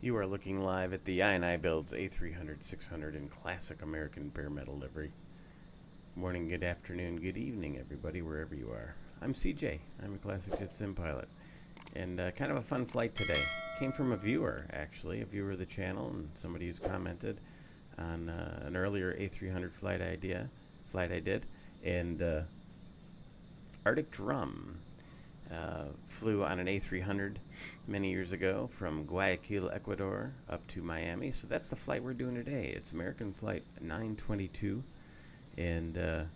You are looking live at the I&I Builds A300-600 in classic American bare metal livery. Morning, good afternoon, good evening, everybody, wherever you are. I'm CJ. I'm a classic jet sim pilot. And kind of a fun flight today. Came from a viewer, actually, a viewer of the channel, and somebody who's commented on an earlier A300 flight I did. And Arctic Drum flew on an A300 many years ago from Guayaquil, Ecuador, up to Miami. So that's the flight we're doing today. It's American Flight 922, and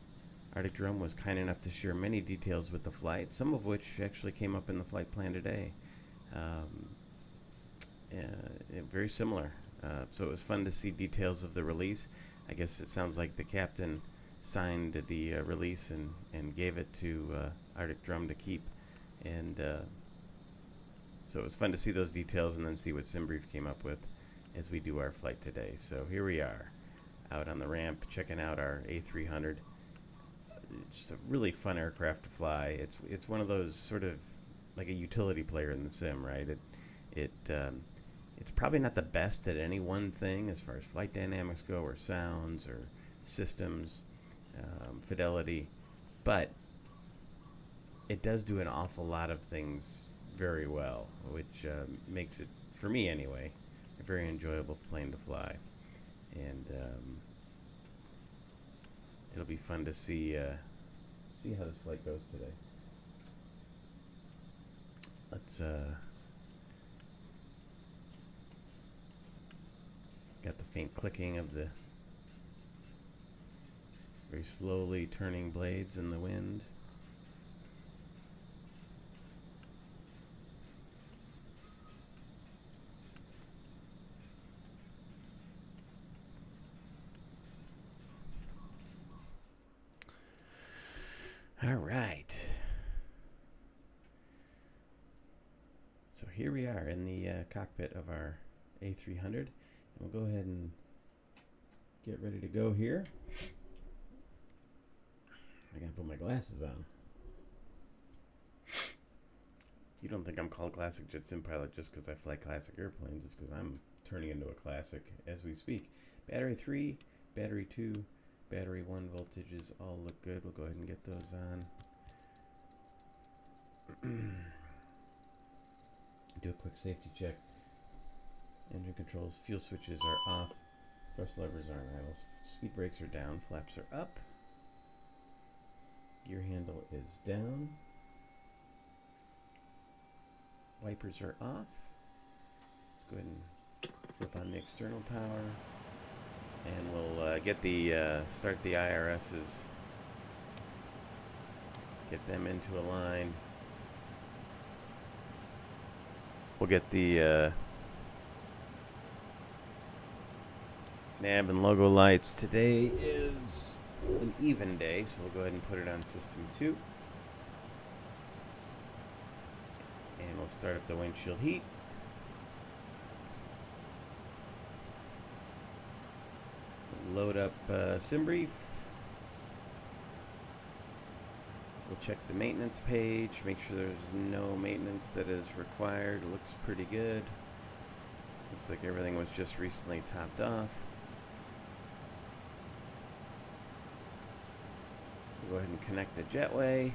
Arctic Drum was kind enough to share many details with the flight, some of which actually came up in the flight plan today. Very similar. So it was fun to see details of the release. I guess it sounds like the captain signed the release and gave it to Arctic Drum to keep. And so it was fun to see those details and then see what SimBrief came up with as we do our flight today. So here we are, out on the ramp, checking out our A300. Just a really fun aircraft to fly. It's one of those sort of like a utility player in the sim, right? It's probably not the best at any one thing as far as flight dynamics go, or sounds, or systems, fidelity, but it does do an awful lot of things very well, which makes it, for me anyway, a very enjoyable plane to fly. And it'll be fun to see how this flight goes today. Let's got the faint clicking of the very slowly turning blades in the wind. All right. So here we are in the cockpit of our A300. And we'll go ahead and get ready to go here. I gotta put my glasses on. You don't think I'm called Classic Jet Sim Pilot just because I fly classic airplanes. It's because I'm turning into a classic as we speak. Battery 3, battery 2, battery 1 voltages all look good. We'll go ahead and get those on. Do a quick safety check. Engine controls, fuel switches are off. Thrust levers are on idle. Speed brakes are down. Flaps are up. Gear handle is down. Wipers are off. Let's go ahead and flip on the external power. And we'll get the start the IRSs, get them into a line. We'll get the nav and logo lights. Today is an even day, so we'll go ahead and put it on system 2. And we'll start up the windshield heat. Load up SimBrief. We'll check the maintenance page, make sure there's no maintenance that is required. It looks pretty good. Looks like everything was just recently topped off. We'll go ahead and connect the jetway.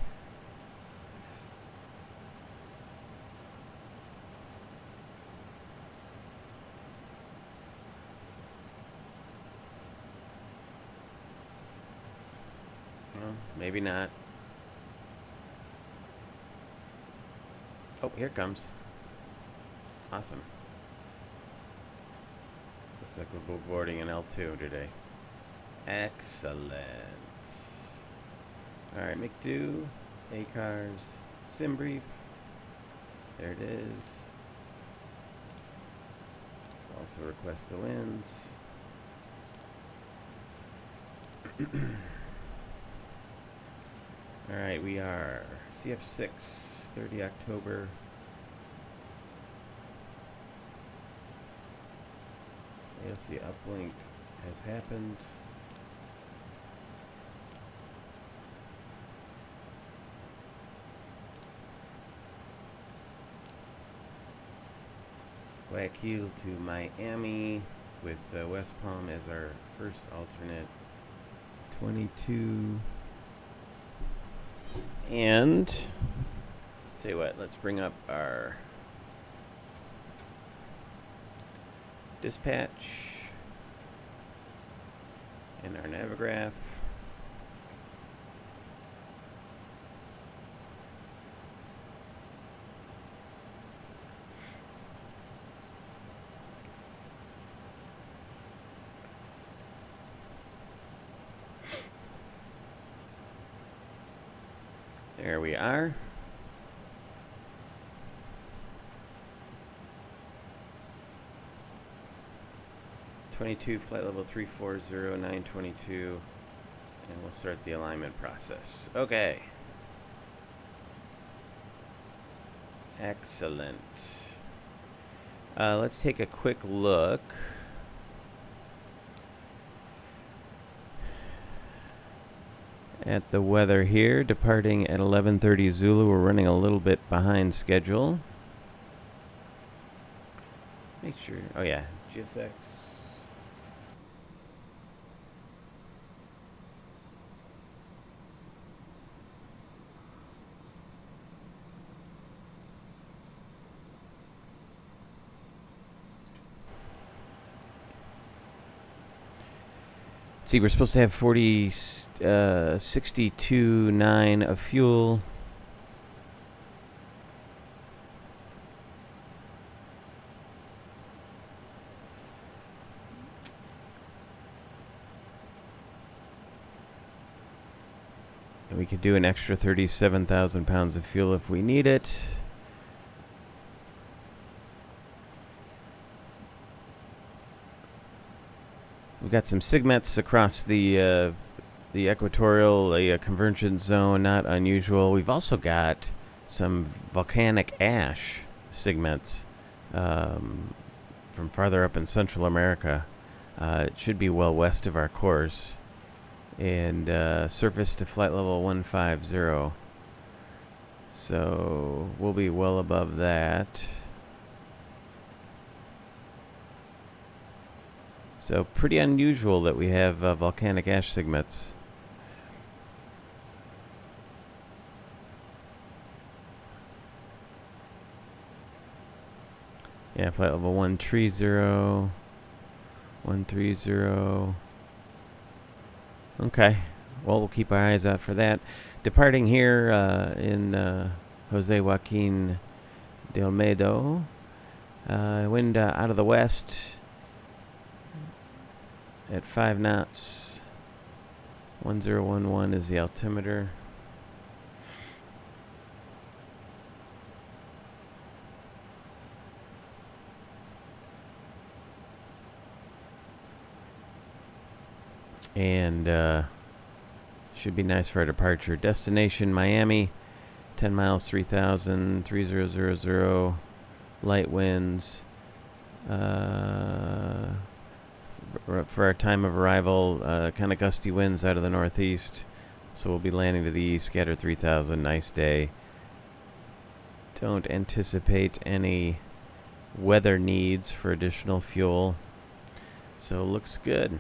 Well, maybe not. Oh, here it comes. Awesome. Looks like we're boarding an L2 today. Excellent. Alright, make do. ACARS. SimBrief. There it is. Also request the winds. Alright, we are CF6, 30 October. AOC uplink has happened. Guayaquil to Miami with West Palm as our first alternate. 22. And tell you what, let's bring up our dispatch and our navigaph. There we are. (22) flight level 340922, and we'll start the alignment process. Okay. Excellent. Let's take a quick look. At the weather here, departing at 11:30 Zulu. We're running a little bit behind schedule. Make sure. Oh yeah, GSX. See, we're supposed to have 62.9 of fuel. And we could do an extra 37,000 pounds of fuel if we need it. We've got some SIGMETs across the equatorial, a convergence zone, not unusual. We've also got some volcanic ash SIGMETs from farther up in Central America. It should be well west of our course. And surface to flight level 150. So we'll be well above that. So pretty unusual that we have volcanic ash SIGMETs. Yeah, flight level 130. 130. Okay. Well, we'll keep our eyes out for that. Departing here in Jose Joaquin de Olmedo. Wind out of the west at 5 knots. 1011 is the altimeter. And should be nice for our departure. Destination Miami, 10 miles, 3,000, 3000. Light winds. For our time of arrival, kind of gusty winds out of the northeast. So we'll be landing to the east, scattered 3,000. Nice day. Don't anticipate any weather needs for additional fuel. So looks good.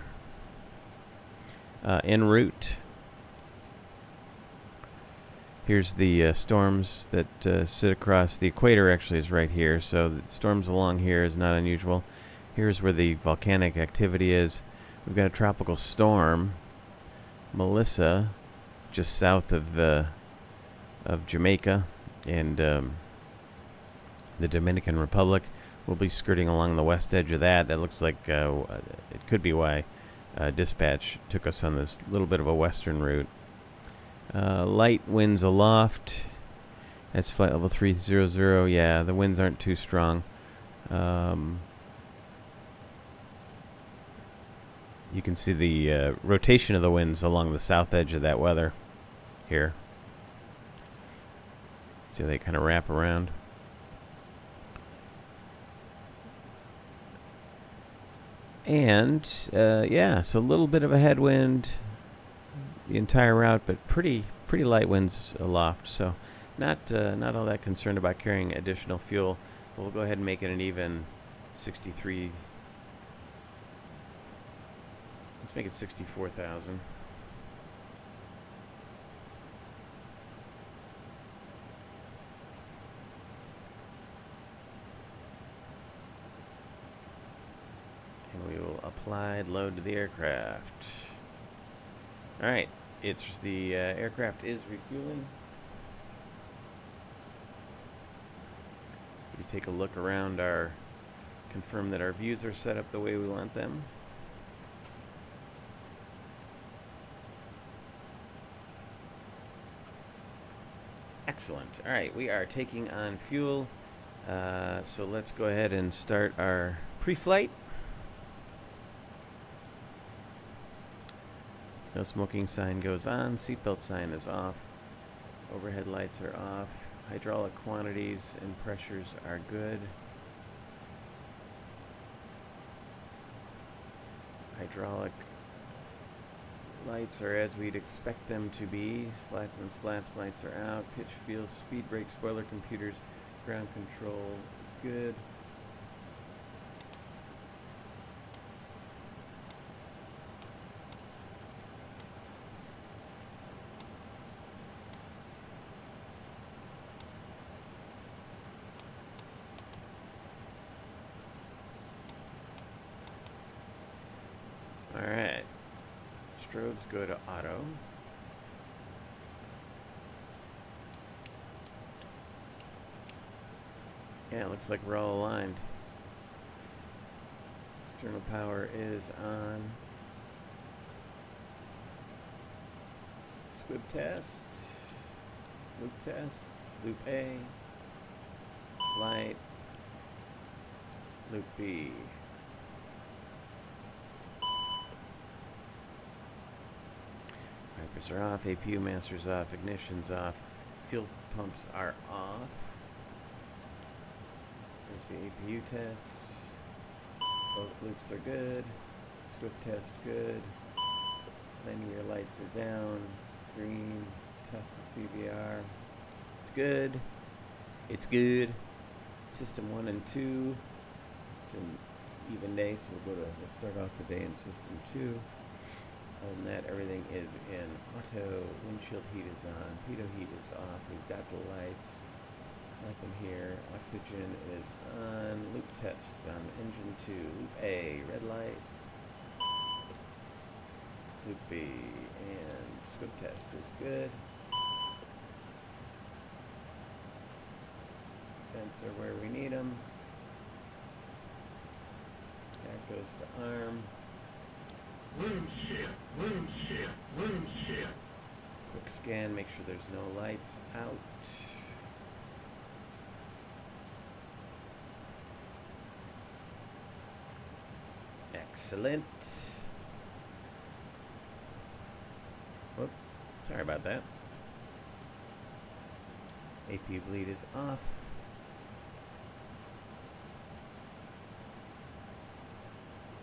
En route. Here's the storms that sit across. The equator actually is right here, so the storms along here is not unusual. Here's where the volcanic activity is. We've got a tropical storm, Melissa, just south of Jamaica and the Dominican Republic. We'll be skirting along the west edge of that. That looks like it could be why dispatch took us on this little bit of a western route. Light winds aloft. That's flight level 300. Yeah, the winds aren't too strong. You can see the rotation of the winds along the south edge of that weather here. See how they kind of wrap around. And yeah, so a little bit of a headwind the entire route, but pretty light winds aloft. So not all that concerned about carrying additional fuel. We'll go ahead and make it an even 63. Let's make it 64,000. And we will apply load to the aircraft. All right, it's the aircraft is refueling. We take a look around our, confirm that our views are set up the way we want them. Excellent. All right, we are taking on fuel. So let's go ahead and start our pre-flight. No smoking sign goes on. Seatbelt sign is off. Overhead lights are off. Hydraulic quantities and pressures are good. Hydraulic lights are as we'd expect them to be. Flats and slaps lights are out. Pitch, fuel, speed brake, spoiler computers, ground control is good. Alright, strobes go to auto. Yeah, it looks like we're all aligned. External power is on. Squib test. Loop test. Loop A. Light. Loop B. Wipers are off, APU master's off, ignition's off, fuel pumps are off. There's the APU test. Both loops are good. Squib test good. Linear lights are down. Green. Test the CVR. It's good. It's good. System 1 and 2. It's an even day, so we'll start off the day in system 2. Other than that, everything is in auto. Windshield heat is on. Pitot heat is off. We've got the lights. Nothing here. Oxygen is on. Loop test on engine 2. Loop A, red light. Loop B, and squib test is good. Vents are where we need them. That goes to arm. Wind shear, wind shear, wind shear. Quick scan, make sure there's no lights out. Excellent. Whoop, sorry about that. AP bleed is off.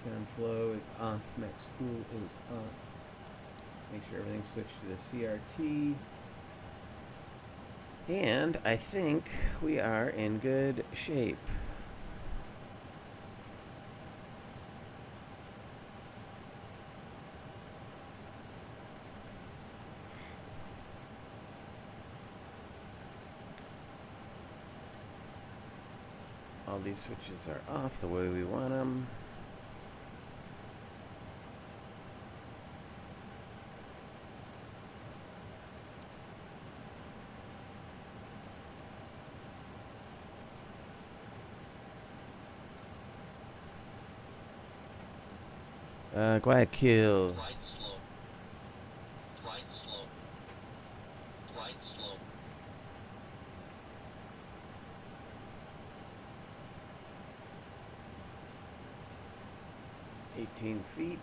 Fan flow is off. Max cool is off. Make sure everything's switched to the CRT. And I think we are in good shape. All these switches are off the way we want them. Guayaquil. Right slope. Right slope. Right slope. 18 feet,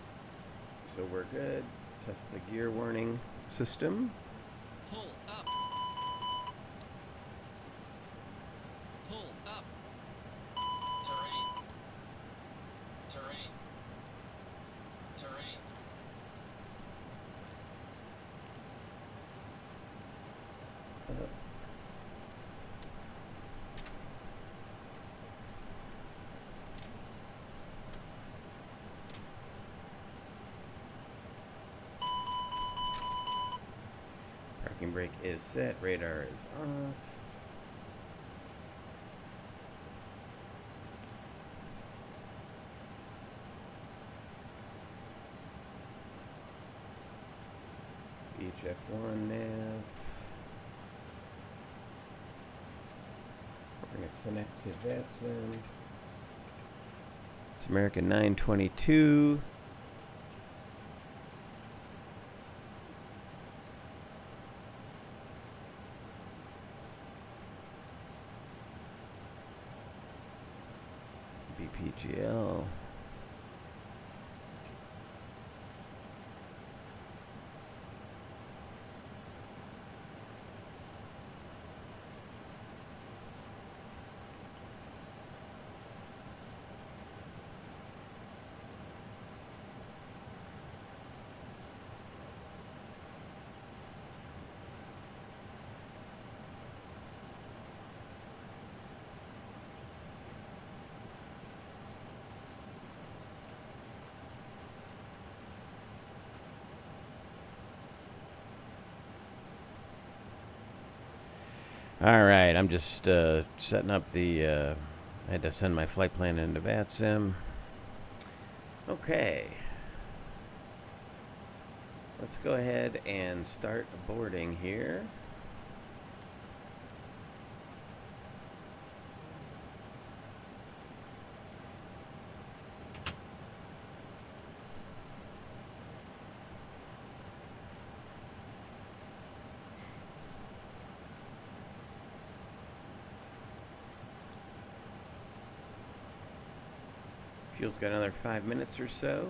so we're good. Test the gear warning system. Pull up. Pull up. Terrain. Terrain. Terrain. Parking brake is set. Radar is off. VHF1 nav. We're going to connect to VATSIM. It's American 922. BPGL. All right, I'm just setting up the, I had to send my flight plan into VATSIM. Okay. Let's go ahead and start boarding here. Fuel's got another 5 minutes or so.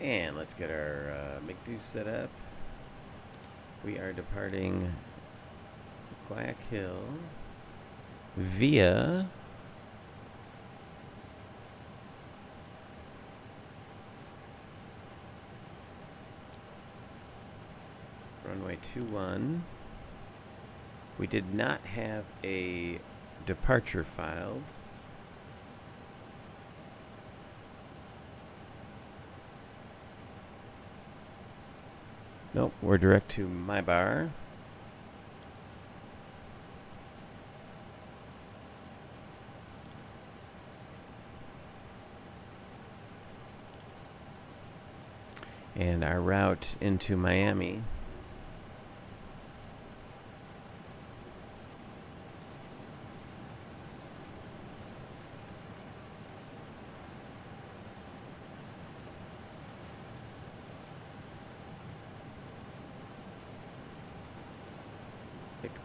And let's get our MiG-2 set up. We are departing Guayaquil via runway 21. We did not have a departure filed. Nope, we're direct to my bar. And our route into Miami.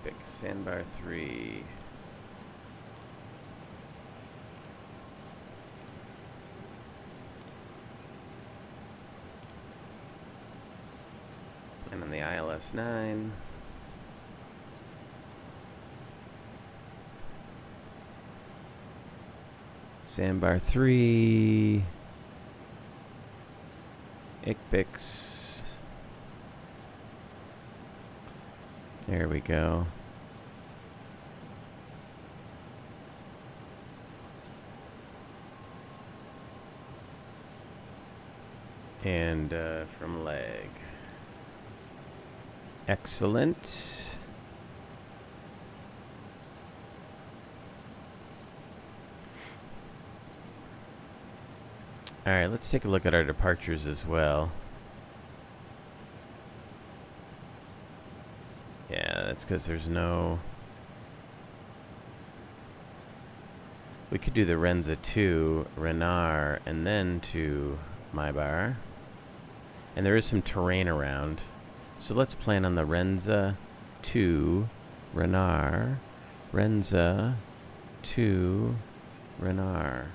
Pick sandbar 3. And on the ILS 9. Sandbar 3. ICBIX. There we go. And from leg. Excellent. All right, let's take a look at our departures as well. Yeah, that's because there's no... We could do the Renza 2, Renard, and then to my bar. And there is some terrain around. So let's plan on the Renza 2, Renard, Renza 2, Renard.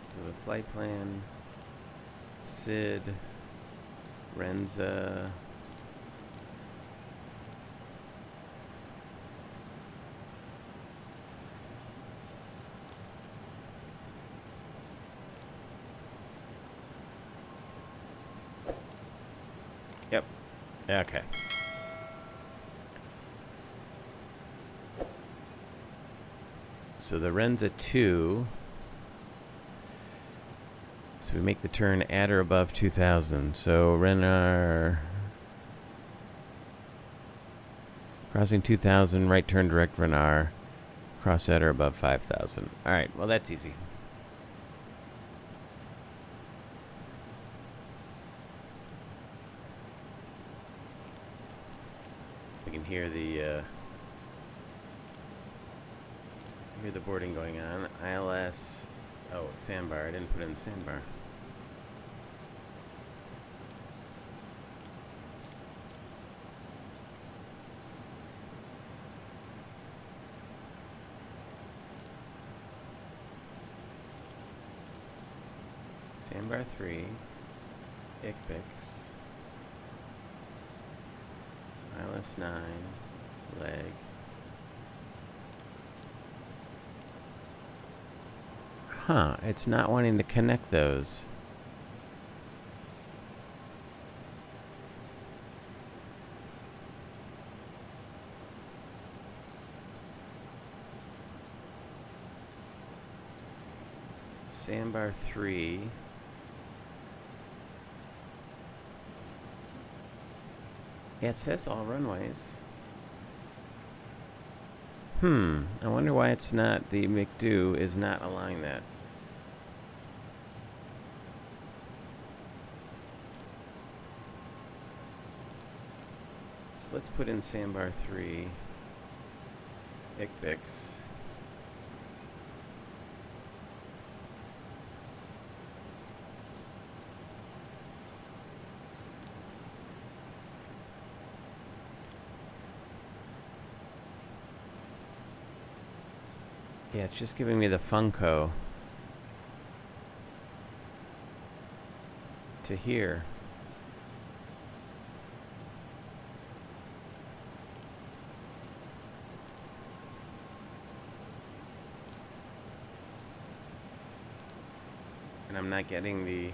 So the flight plan, SID, Renza, yep, okay. So the ren's a 2. So we make the turn at or above 2,000. So Renar crossing 2,000, right turn direct Renar, cross at or above 5,000. All right, well that's easy. We can hear the boarding going on. ILS. Oh, sandbar. I didn't put in the sandbar. Sandbar 3. ICBIX. ILS 9. Leg. Huh, it's not wanting to connect those. Sandbar 3. Yeah, it says all runways. I wonder why it's not, the McDo is not allowing that. So let's put in Sandbar 3, ICBIX. Yeah, it's just giving me the Funko to here. And I'm not getting the...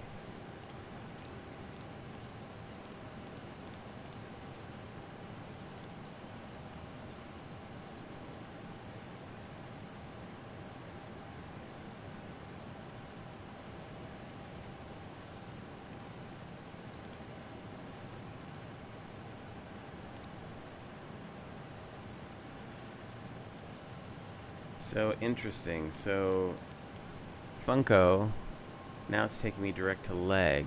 So interesting. So Funko, now it's taking me direct to leg.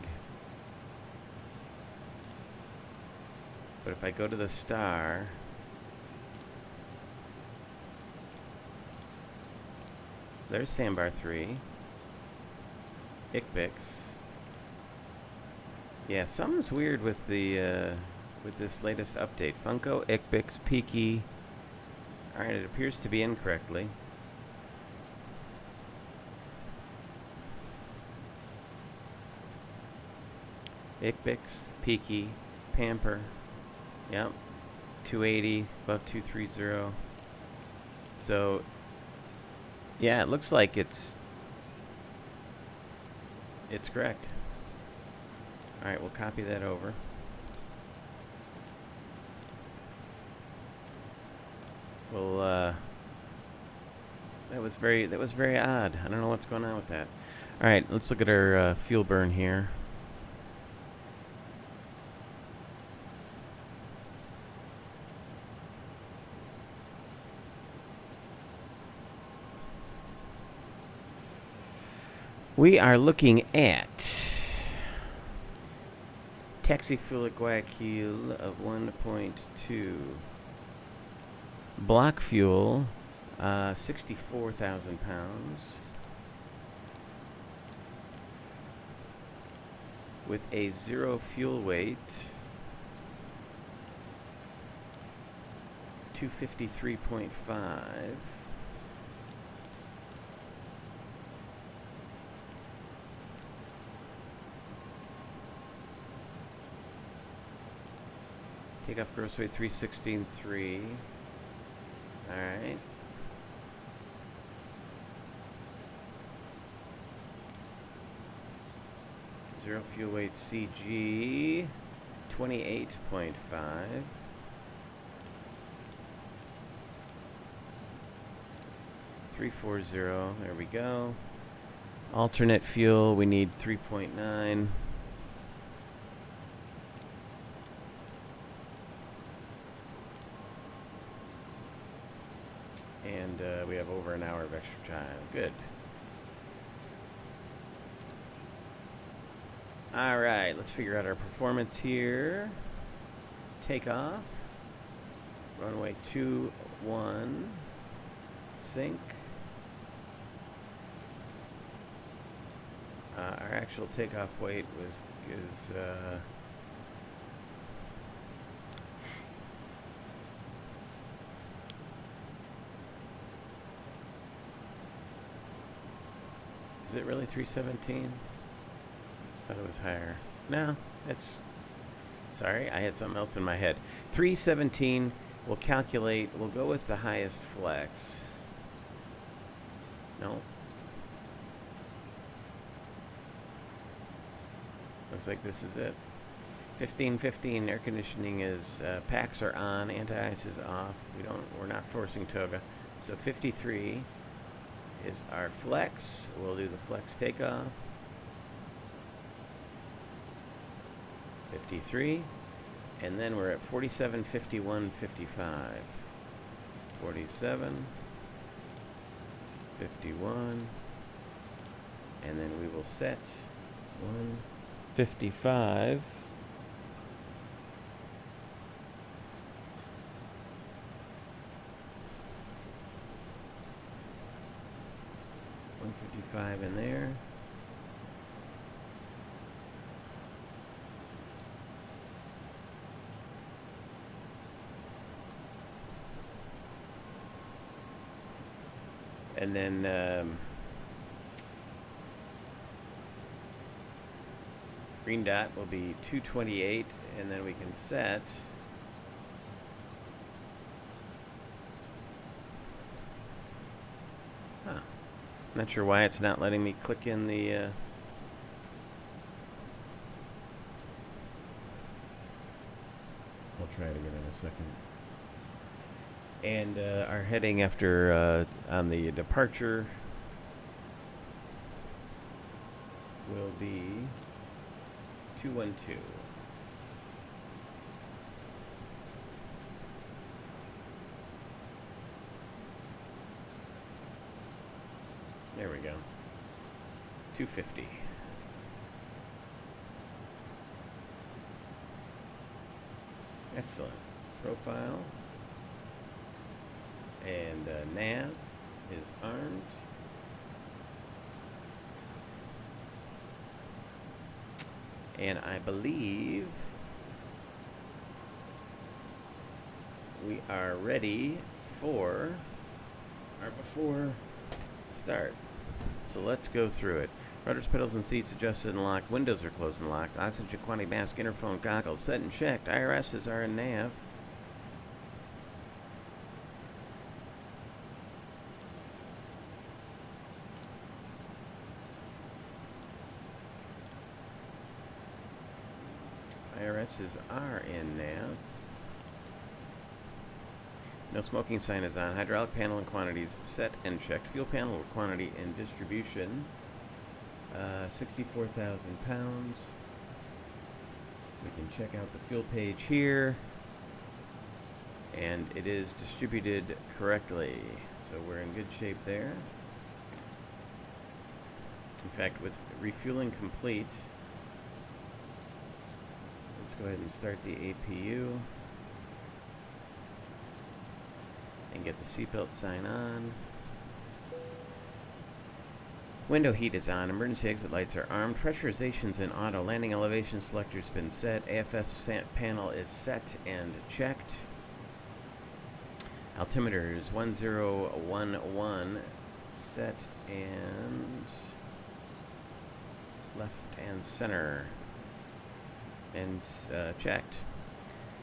But if I go to the star, there's Sandbar 3, ICBIX. Yeah, something's weird with the with this latest update. Funko, ICBIX, Peaky. All right, it appears to be incorrectly. ICBIX, Peaky, Pamper. Yep. 280 above 230. So yeah, it looks like it's correct. All right, we'll copy that over. Well, that was very odd. I don't know what's going on with that. All right, let's look at our fuel burn here. We are looking at taxi fuel at Guayaquil of 1.2. Block fuel, 64,000 pounds. With a 0 fuel weight, 253.5. Takeoff gross weight 316.3. Alright. Zero fuel weight CG 28.5. 340. There we go. Alternate fuel, we need 3.9. And we have over an hour of extra time. Good. All right, let's figure out our performance here. Takeoff. Runway 21. Sync. Our actual takeoff weight is it really 317? Thought it was higher. No, it's sorry, I had something else in my head. 317. We'll calculate. We'll go with the highest flex. No. Looks like this is it. 1515. Air conditioning is packs are on. Anti-ice is off. We're not forcing toga. So 53 is our flex. We'll do the flex takeoff. 53. And then we're at 47, 51, 55. 47, 51. And then we will set 155. 155 in there. And then green dot will be 228, and then we can set not sure why it's not letting me click in the I'll try it again in a second. And our heading after on the departure will be 212. There we go. 250. Excellent. Profile. And nav is armed. And I believe we are ready for our before start. So let's go through it. Rudders, pedals, and seats adjusted and locked. Windows are closed and locked. Oxygen quantity mask, interphone, goggles set and checked. IRSs are in nav. IRSs are in nav. No smoking sign is on. Hydraulic panel and quantities set and checked. Fuel panel quantity and distribution. 64,000 pounds. We can check out the fuel page here. And it is distributed correctly. So we're in good shape there. In fact, with refueling complete, let's go ahead and start the APU. And get the seatbelt sign on. Window heat is on. Emergency exit lights are armed. Pressurization's in auto. Landing elevation selector's been set. AFS panel is set and checked. Altimeter is 1011 set and left and center and checked.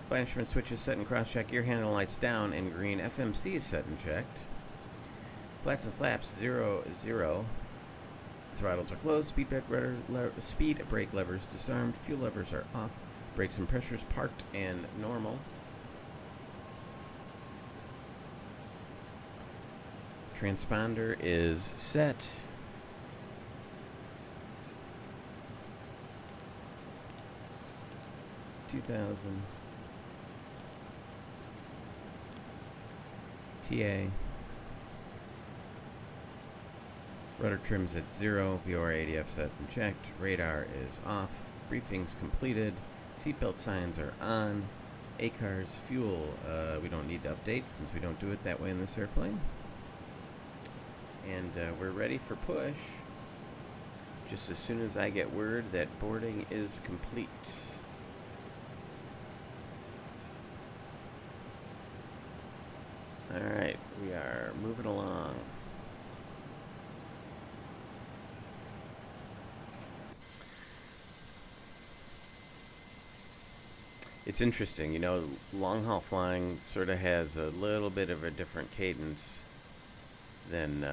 Flight instrument switches set and cross-check. Gear handle lights down and green. FMC is set and checked. Flats and slaps 0, 0. Throttles are closed. Speed brake levers disarmed. Fuel levers are off. Brakes and pressures parked and normal. Transponder is set. TA. Rudder trims at 0. VOR ADF set and checked. Radar is off. Briefings completed. Seatbelt signs are on. ACARS fuel. We don't need to update since we don't do it that way in this airplane. And we're ready for push just as soon as I get word that boarding is complete. Alright, we are moving along. It's interesting, you know, long-haul flying sort of has a little bit of a different cadence than,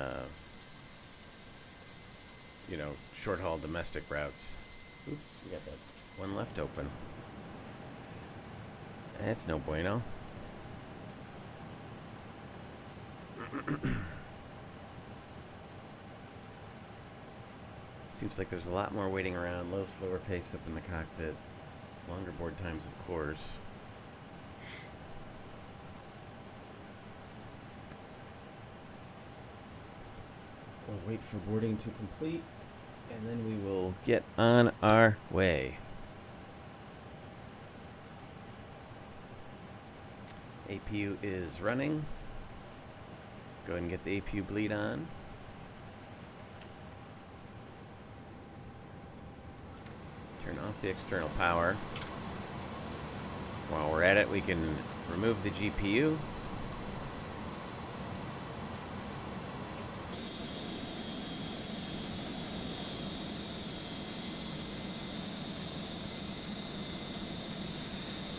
you know, short-haul domestic routes. Oops, we got that one left open. That's no bueno. Seems like there's a lot more waiting around, a little slower pace up in the cockpit, longer board times, of course. We'll wait for boarding to complete, and then we will get on our way. APU is running. Go ahead and get the APU bleed on. Turn off the external power. While we're at it, we can remove the GPU.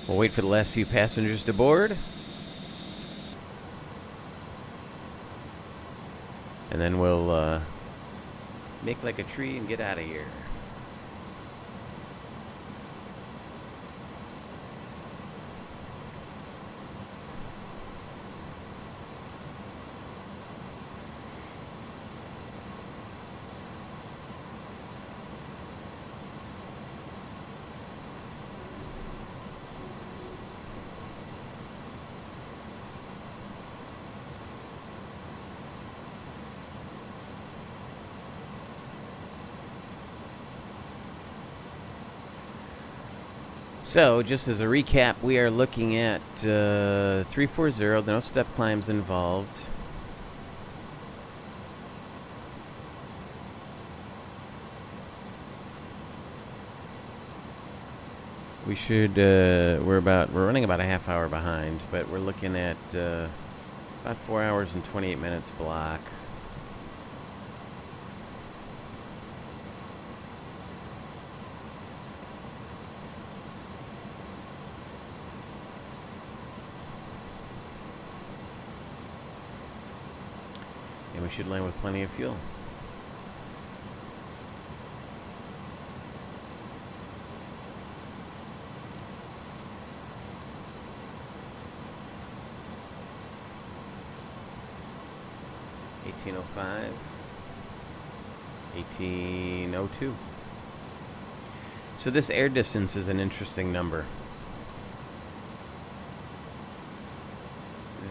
We'll wait for the last few passengers to board. And then we'll make like a tree and get out of here. So, just as a recap, we are looking at 340, no step climbs involved. We should, we're running about a half hour behind, but we're looking at about 4 hours and 28 minutes block. We should land with plenty of fuel. $18.05, $18.02. So this air distance is an interesting number.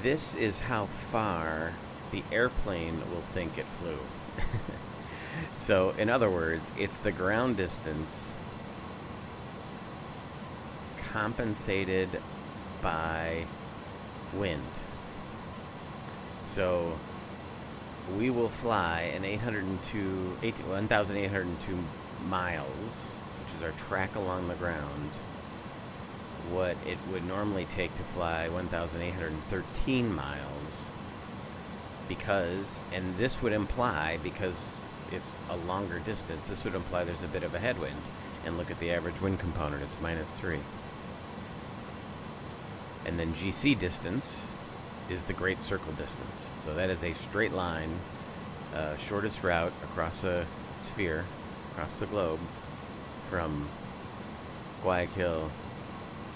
This is how far the airplane will think it flew. So, in other words, it's the ground distance compensated by wind. So, we will fly an 1,802 miles, which is our track along the ground, what it would normally take to fly 1,813 miles. Because, and this would imply, because it's a longer distance, this would imply there's a bit of a headwind. And look at the average wind component, it's -3. And then GC distance is the great circle distance. So that is a straight line, shortest route across a sphere, across the globe, from Guayaquil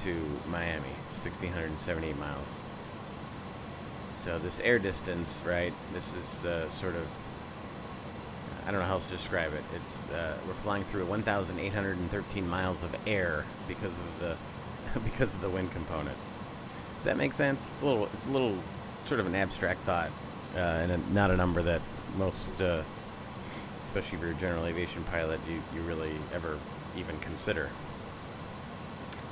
to Miami, 1,678 miles. So this air distance, right? This is sort of, I don't know how else to describe it. It's we're flying through 1,813 miles of air because of the because of the wind component. Does that make sense? It's a little sort of an abstract thought, and not a number that most, especially if you're a general aviation pilot, you really ever even consider.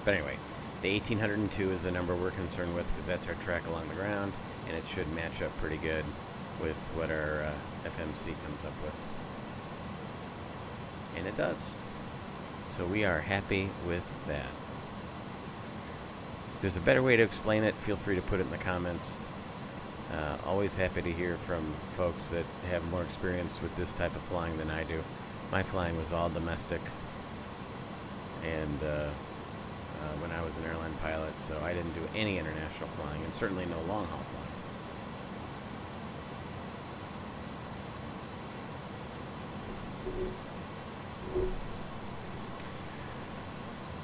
But anyway, the 1,802 is the number we're concerned with because that's our track along the ground, and it should match up pretty good with what our FMC comes up with. And it does. So we are happy with that. If there's a better way to explain it, feel free to put it in the comments. Always happy to hear from folks that have more experience with this type of flying than I do. My flying was all domestic, and when I was an airline pilot, so I didn't do any international flying, and certainly no long-haul flying.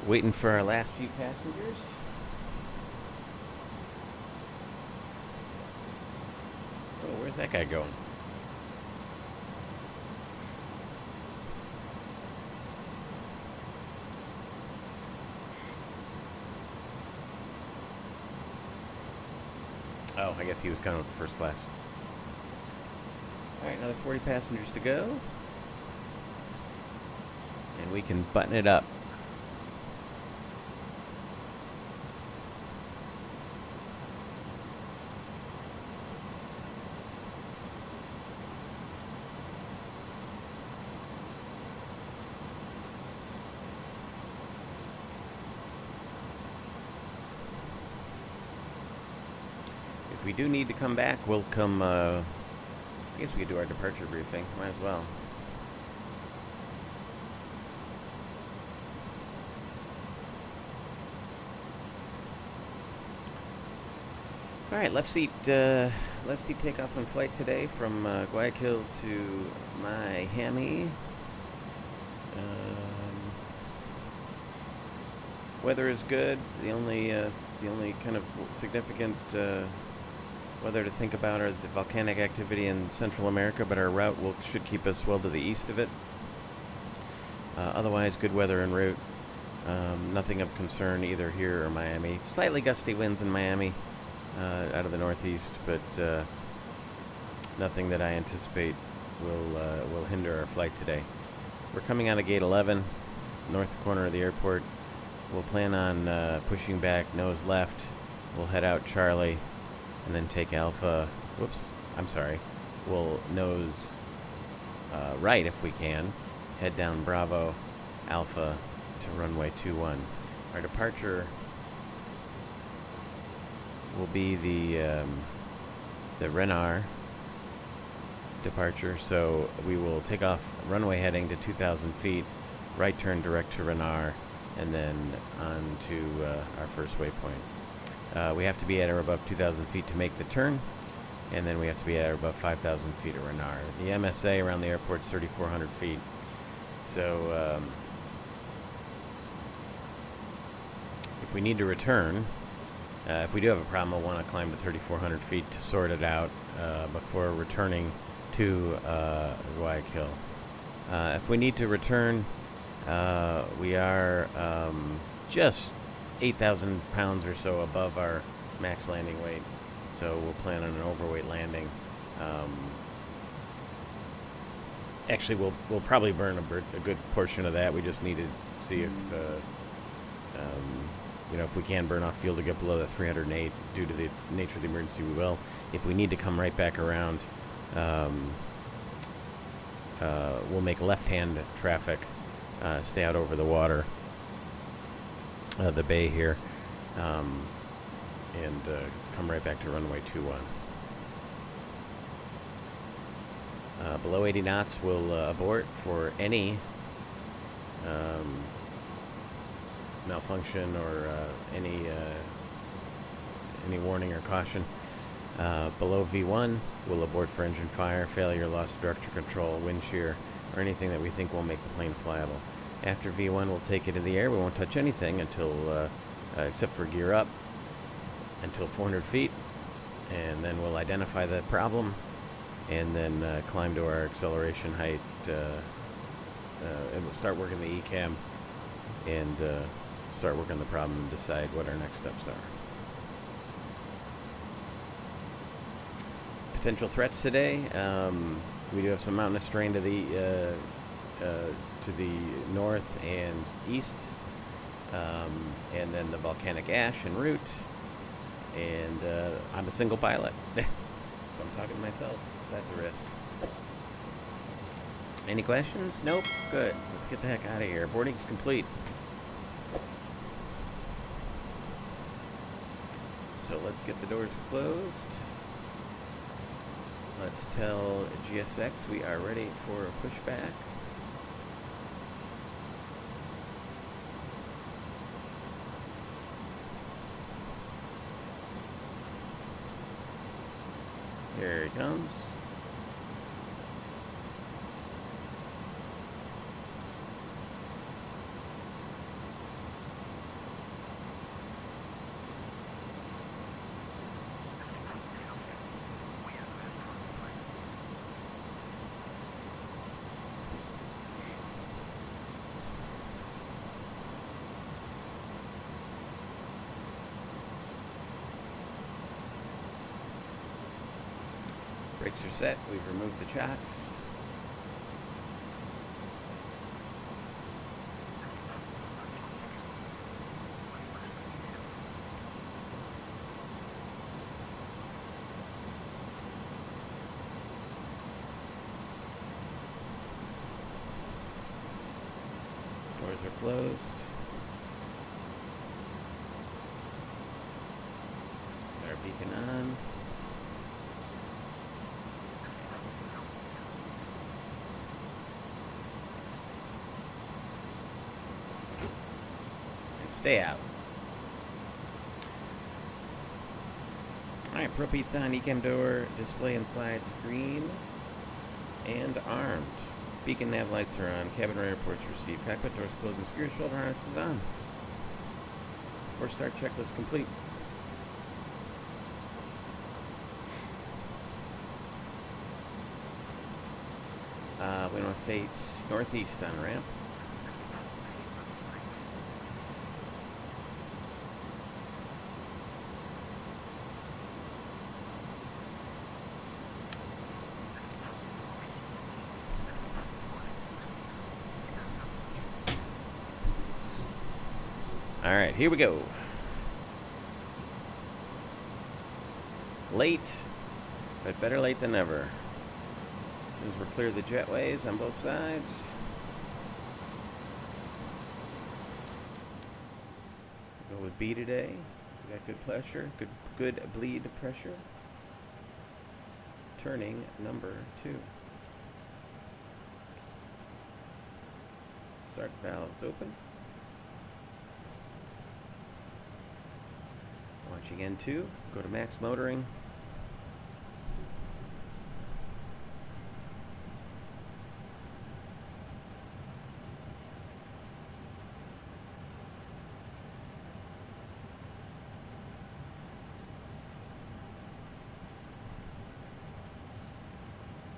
Waiting for our last few passengers. Oh, where's that guy going? Oh, I guess he was coming with first class. Alright, another 40 passengers to go. And we can button it up. If we do need to come back, we'll come, I guess we could do our departure briefing. Might as well. Alright, left seat takeoff and flight today from Guayaquil to Miami. Weather is good. The only kind of significant weather to think about is the volcanic activity in Central America, but our route should keep us well to the east of it. Otherwise, good weather en route. Nothing of concern either here or Miami. Slightly gusty winds in Miami out of the northeast, but nothing that I anticipate will hinder our flight today. We're coming out of gate 11, north corner of the airport. We'll plan on pushing back nose left. We'll head out Charlie, and then take Alpha. Whoops, I'm sorry. We'll nose right if we can. Head down Bravo, Alpha to runway 21. Our departure will be the Renard departure. So we will take off runway heading to 2,000 feet, right turn direct to Renard, and then on to our first waypoint. We have to be at or above 2,000 feet to make the turn, and then we have to be at or above 5,000 feet at Renard. The MSA around the airport is 3,400 feet. So if we need to return, if we do have a problem, we'll want to climb to 3,400 feet to sort it out before returning to Guayaquil. If we need to return, we are just 8,000 pounds or so above our max landing weight, so we'll plan on an overweight landing. Actually, we'll probably burn a good portion of that. We just need to see if if we can burn off fuel to get below the 308 due to the nature of the emergency. We will. If we need to come right back around, we'll make left-hand traffic, stay out over the water, the bay here, and come right back to runway 21. Below 80 knots, we'll abort for any malfunction or any warning or caution. Below V1, we'll abort for engine fire, failure, loss of director control, wind shear, or anything that we think will make the plane flyable. After V1, we'll take it in the air. We won't touch anything until, except for gear up, until 400 feet, and then we'll identify the problem, and then climb to our acceleration height, and we'll start working the ECAM, and start working the problem and decide what our next steps are. Potential threats today. We do have some mountainous terrain to the north and east, and then the volcanic ash en route. And I'm a single pilot, so I'm talking to myself, so that's a risk. Any questions? Nope. Good. Let's get the heck out of here. Boarding's complete. So let's get the doors closed. Let's tell GSX we are ready for a pushback. Here he comes. Brakes are set. We've removed the chocks. Doors are closed. Our beacon on. Stay out. Alright, propelle's on, ECAM door, display and slides green and armed. Beacon nav lights are on, cabin radar reports received, cockpit doors closed and secure, shoulder harness is on. Before start checklist complete. We want to face northeast on ramp. Alright, here we go. Late, but better late than never. As soon as we're clear of the jetways on both sides. Go with B today. We got good pressure, good bleed pressure. Turning number 2. Start valves open. Launching N2, go to max motoring.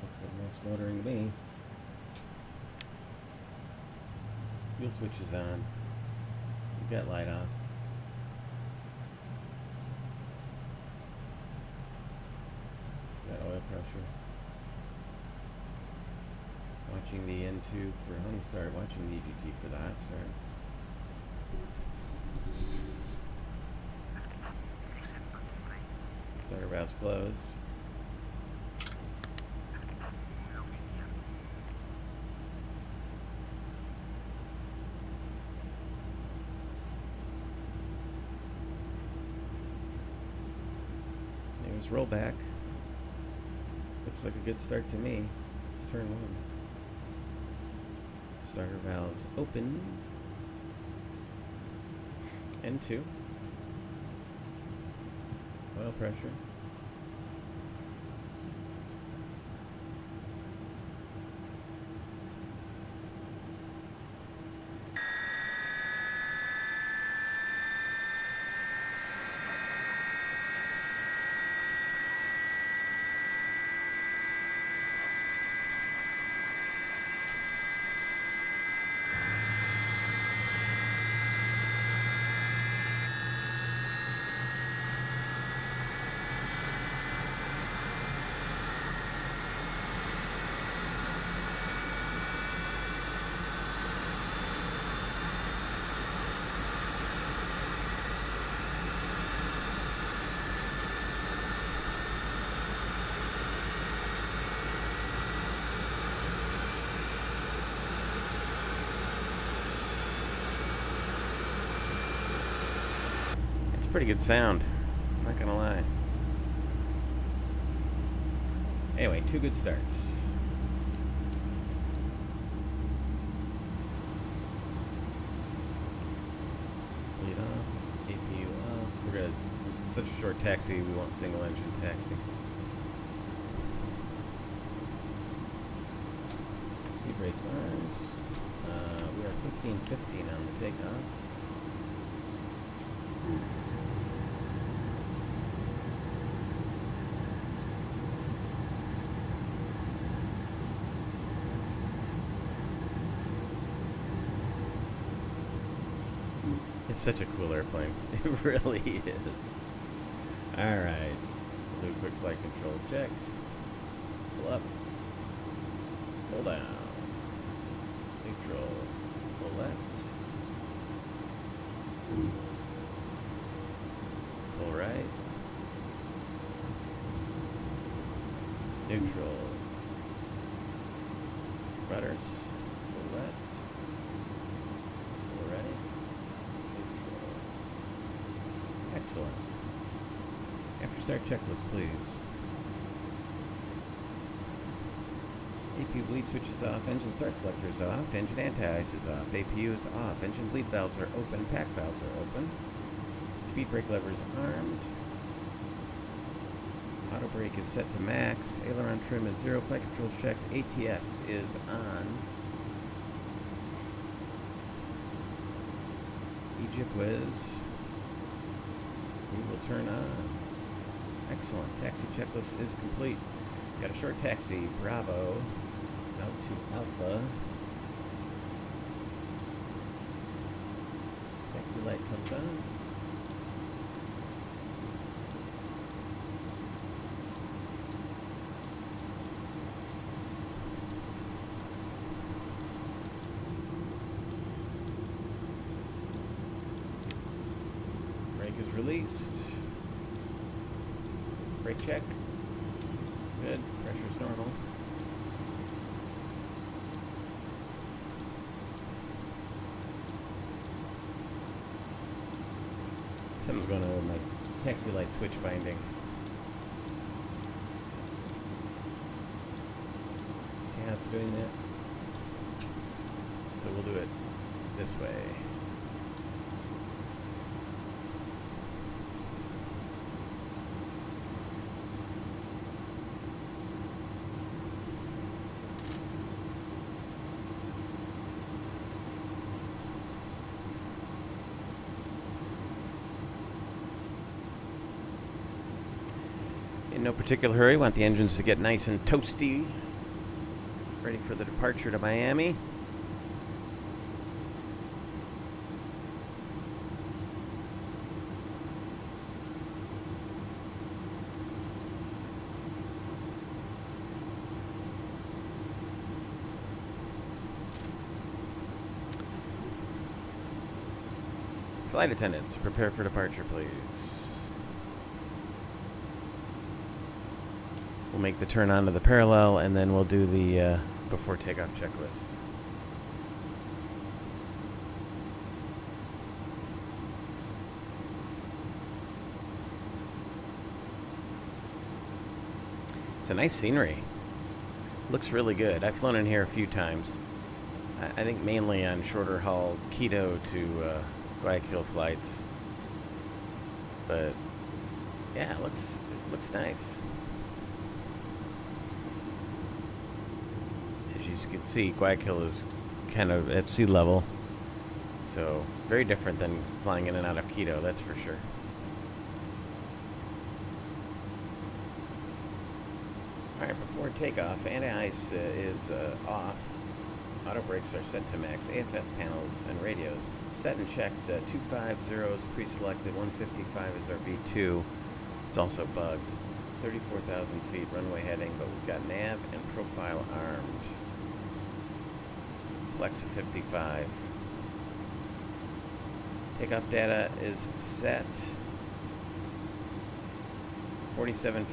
Looks like max motoring to me. Fuel switch is on. We've got light off. Oil pressure. Watching the N2 for honey start, watching the EGT for the hot start. Starter valves closed. There's rollback. Looks like a good start to me. Let's turn 1. Starter valves open. N2. Oil pressure. pretty good sound. Not gonna lie. Anyway, 2 good starts. Lead off, APU off. We're gonna, since it's such a short taxi, we want single engine taxi. Speed brakes aren't. We are 1515 on the takeoff. It's such a cool airplane. It really is. Alright. We'll do a quick flight controls check. Pull up. Pull down. Neutral. Pull left. Full right. Neutral. Rudders. Full left. Full right. Excellent. After start checklist, please. APU bleed switch is off, engine start selector is off, engine anti-ice is off, APU is off, engine bleed valves are open, pack valves are open, speed brake lever is armed, auto brake is set to max, aileron trim is 0, flight controls checked, ATS is on, Egypt Whiz. We will turn on. Excellent. Taxi checklist is complete. Got a short taxi. Bravo. Out to Alpha. Taxi light comes on. Brake is released. Brake check. Good. Pressure's normal. Something's going on with my taxi light switch binding. See how it's doing that? So we'll do it this way. In no particular hurry, want the engines to get nice and toasty, ready for the departure to Miami. Flight attendants, prepare for departure, please. We'll make the turn onto the parallel, and then we'll do the before takeoff checklist. It's a nice scenery. Looks really good. I've flown in here a few times. I think mainly on shorter haul Quito to Guayaquil flights. But yeah, it looks nice. As you can see, Guayaquil is kind of at sea level, so very different than flying in and out of Quito, that's for sure. Alright, before takeoff, anti-ice is off. Auto brakes are set to max. AFS panels and radios set and checked. 250 is pre-selected. 155 is our V2. It's also bugged. 34,000 feet runway heading, but we've got nav and profile armed. Flex of 55. Takeoff data is set. 47,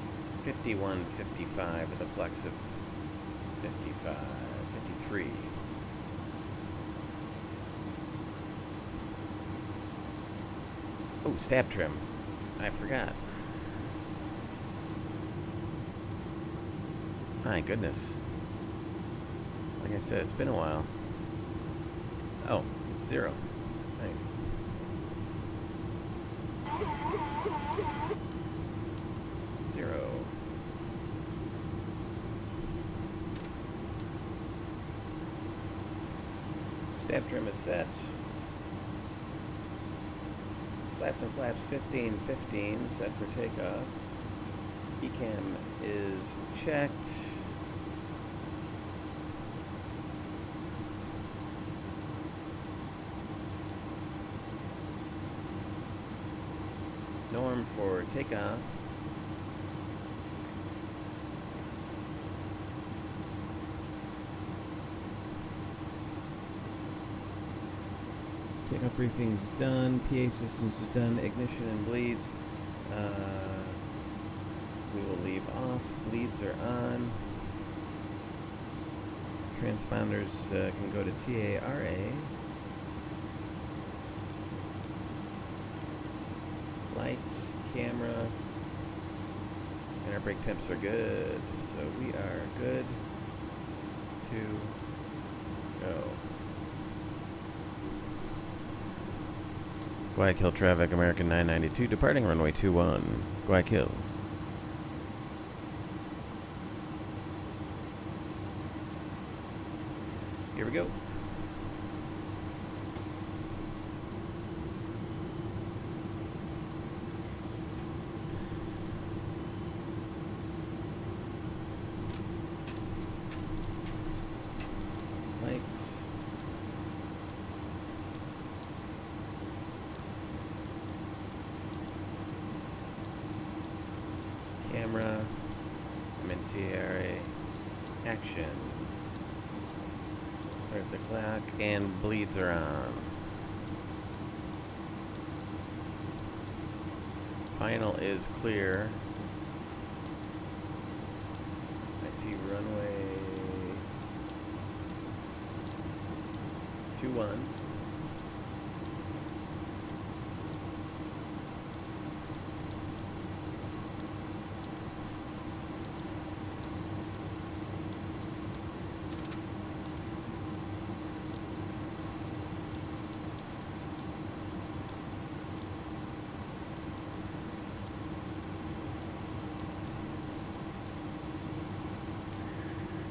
51, 55 with a flex of 55, 53. Oh, stab trim. I forgot. My goodness. Like I said, it's been a while. Oh, it's 0. Nice. Zero. Stab trim is set. Slats and flaps 15-15, set for takeoff. Ecam is checked. Norm for takeoff. Takeoff briefing's done. PA systems are done. Ignition and bleeds. We will leave off. Bleeds are on. Transponders can go to TARA. Lights, camera, and our brake temps are good. So we are good to go. Guayaquil traffic, American 992, departing runway 21, Guayaquil. Here we go. Lights. Camera. MNTRA. Action. Start the clock, and bleeds are on. Final is clear. I see runway 21.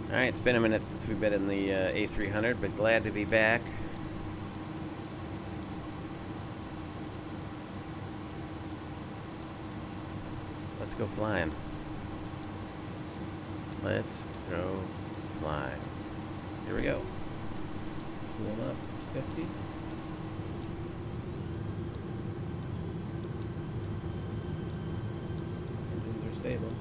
Alright, it's been a minute since we've been in the A300, but glad to be back. Let's go flying. Let's go flying. Here we go. Spool them up. 50. Engines are stable.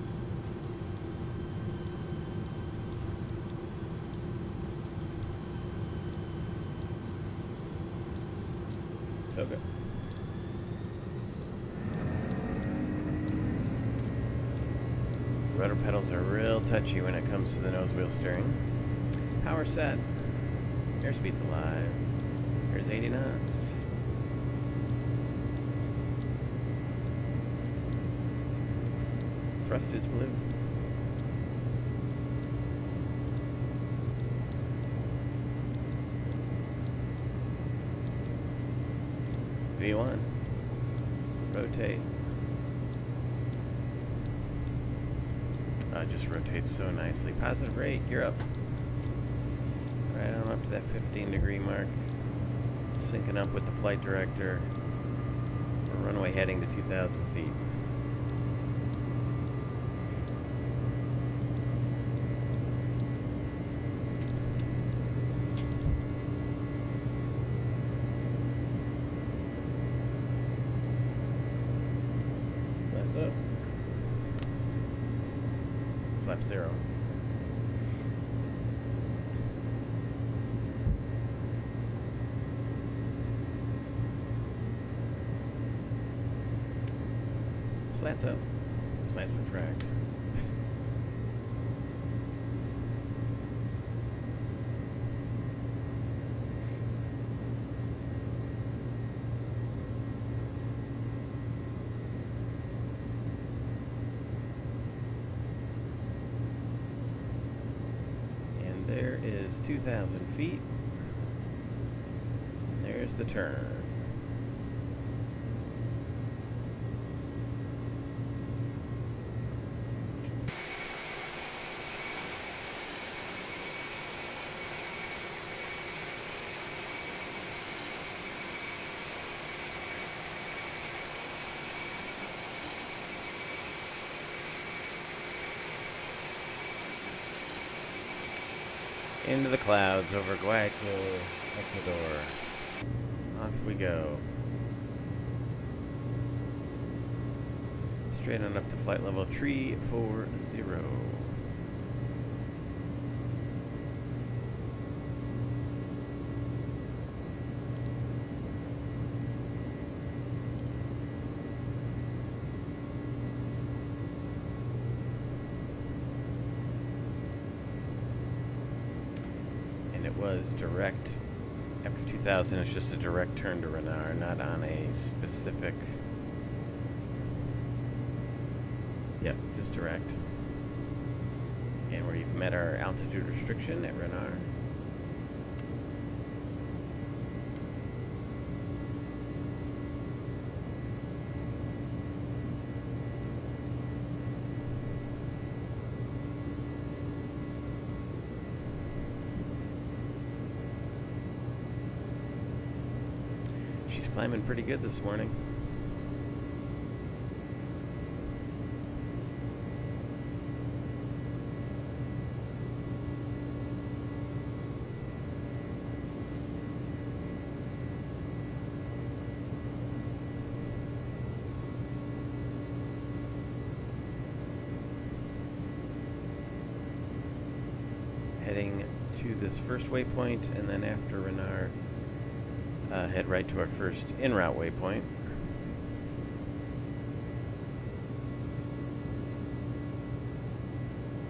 Okay. Rudder pedals are real touchy when it comes to the nose wheel steering. Power set. Airspeed's alive. Here's 80 knots. Thrust is blue. V1. Rotate. It just rotates so nicely. Positive rate, gear up. Right on up to that 15-degree mark. Syncing up with the flight director. Runway heading to 2,000 feet. Flaps up. Flap 0. Slats up. Slats retract. is 2,000 feet. There's the turn. Into the clouds over Guayaquil, Ecuador. Off we go. Straight on up to flight level 340. Was direct. After 2000, it's just a direct turn to Renard, not on a specific. Yep, just direct. And we've met our altitude restriction at Renard. She's climbing pretty good this morning. Heading to this first waypoint, and then after Renard, head right to our first en route waypoint.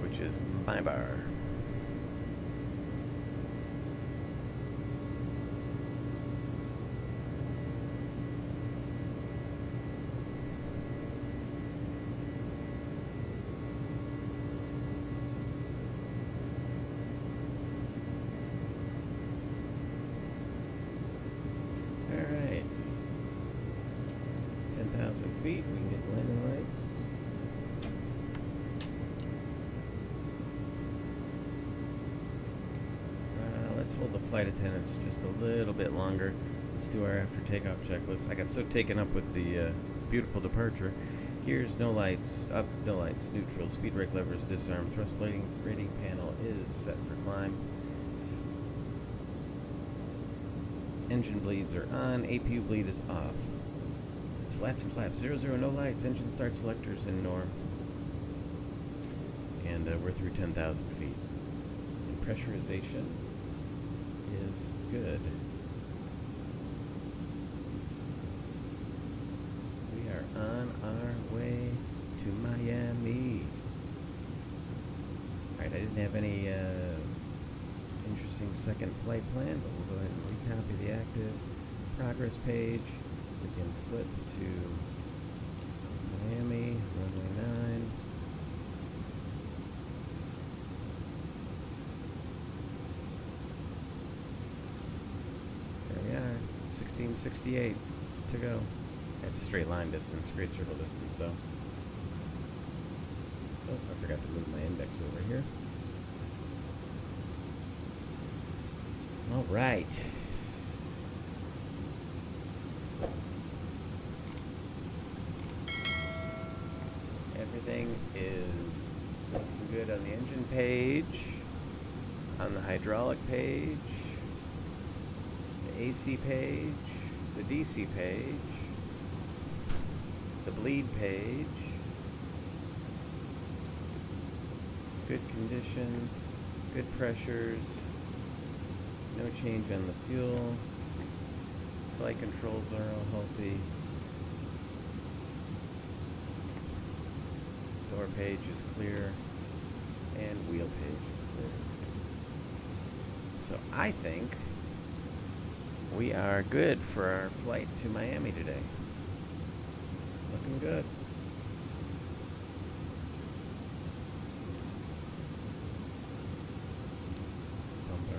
Which is my bar. Alright. 10,000 feet, we can get the landing lights. Let's hold the flight attendants just a little bit longer. Let's do our after takeoff checklist. I got so taken up with the beautiful departure. Gears, no lights. Up, no lights. Neutral. Speed brake levers disarmed. Thrust rating panel is set for climb. Engine bleeds are on. APU bleed is off. Slats and flaps. 00, no lights. Engine start selectors in norm. And we're through 10,000 feet. And pressurization is good. We are on our way to Miami. Alright, I didn't have any interesting second flight plan, but we'll go ahead and recopy the active progress page. We can flip to Miami, runway 9. There we are, 1668 to go. That's a straight line distance, great circle distance though. Oh, I forgot to move my index over here. All right. Everything is looking good on the engine page, on the hydraulic page, the AC page, the DC page, the bleed page. Good condition, good pressures. No change on the fuel. Flight controls are all healthy. Door page is clear. And wheel page is clear. So I think we are good for our flight to Miami today. Looking good. Bump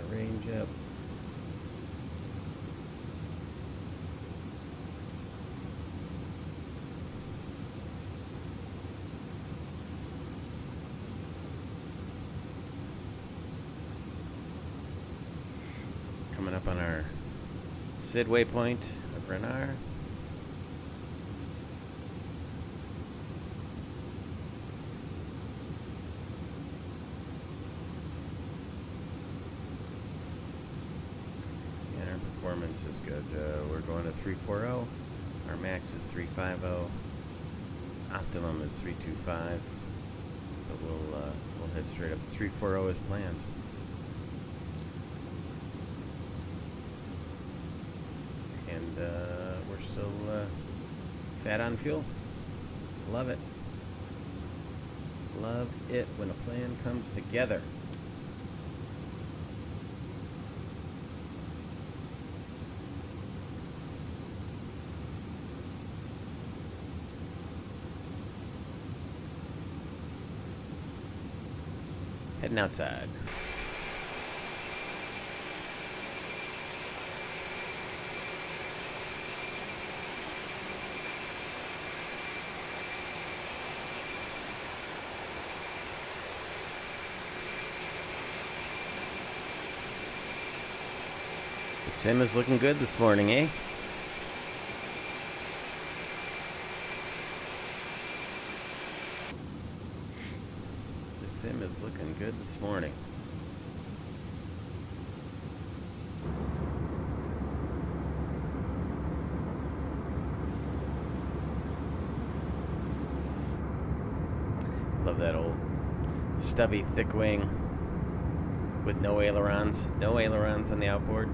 up on our SID waypoint of Renard. And our performance is good. We're going to 340. Our max is 350. Optimum is 325. But we'll head straight up to 340 as planned. And we're still fat on fuel. Love it. Love it when a plan comes together. Heading outside. The sim is looking good this morning, eh? The sim is looking good this morning. Love that old stubby thick wing with no ailerons. No ailerons on the outboard.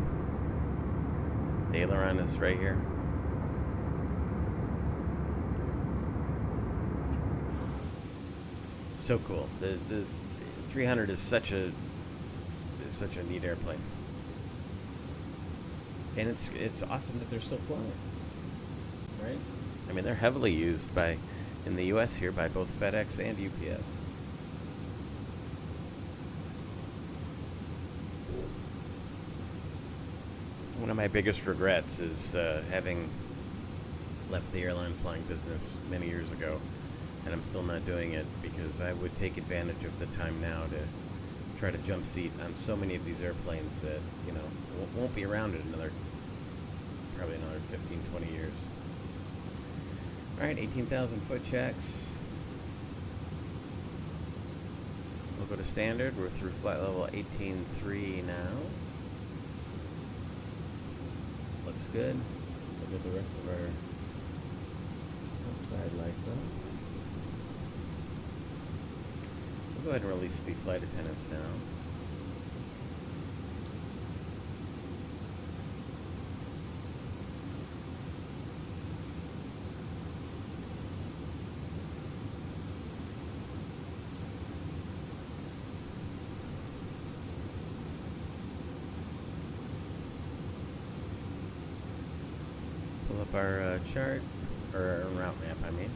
The aileron is right here. So cool. The 300 is such a neat airplane, and it's awesome that they're still flying. Right? I mean, they're heavily used in the U.S. here by both FedEx and UPS. One of my biggest regrets is having left the airline flying business many years ago, and I'm still not doing it because I would take advantage of the time now to try to jump seat on so many of these airplanes that, you know, won't be around in probably another 15, 20 years. All right, 18,000 foot checks. We'll go to standard. We're through flight level 18.3 now. Looks good. We'll get the rest of our outside lights on. We'll go ahead and release the flight attendants now. Pull up our chart, or our route map, I mean.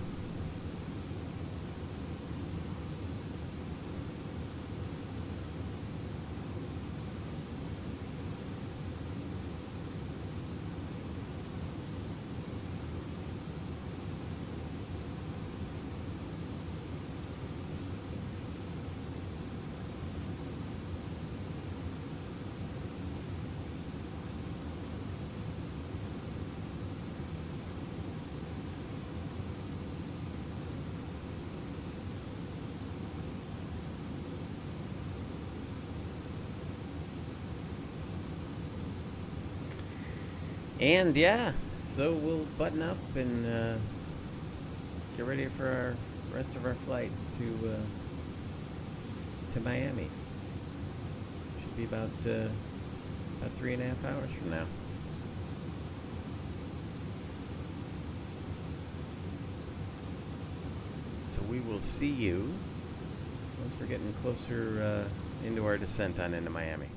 And yeah, so we'll button up and get ready for our rest of our flight to Miami. Should be about 3.5 hours from now. So we will see you once we're getting closer into our descent on into Miami.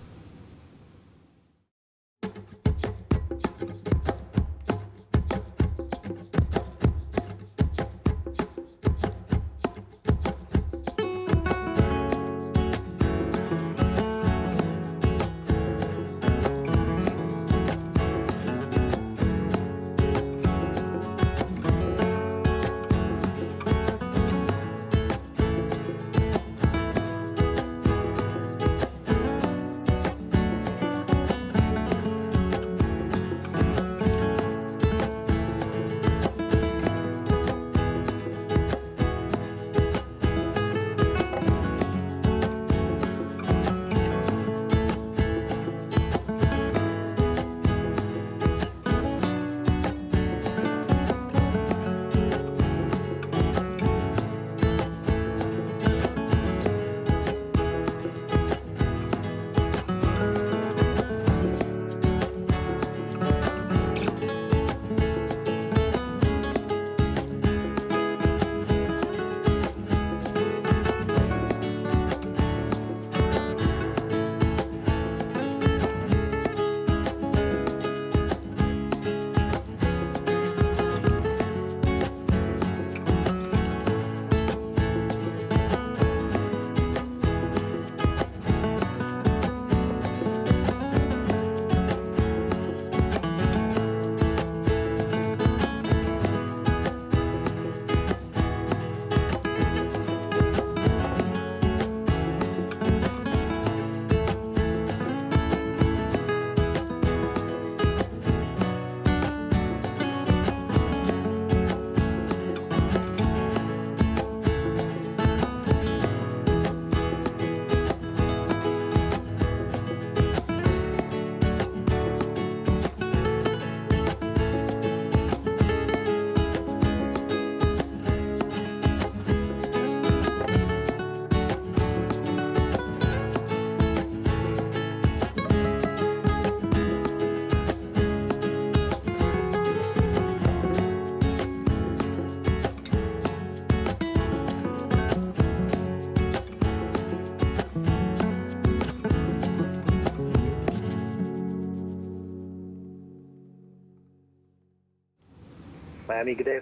Miami, good day.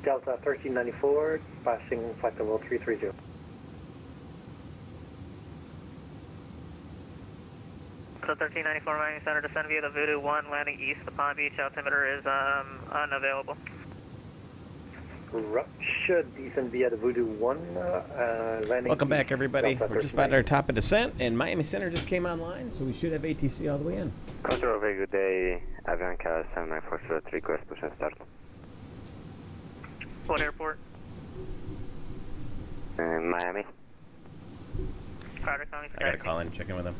Delta 1394, passing flight level 330. So 1394 Miami Center, descend via the Voodoo 1, landing east of Palm Beach. Altimeter is unavailable. Should descend via the Voodoo 1, landing Welcome back, east, everybody. Delta We're just about at our 1394. top of descent, and Miami Center just came online, so we should have ATC all the way in. Control, very good day. Avianca 7940, request push and start. What airport? Miami. Carter County. I gotta call in, check in with them.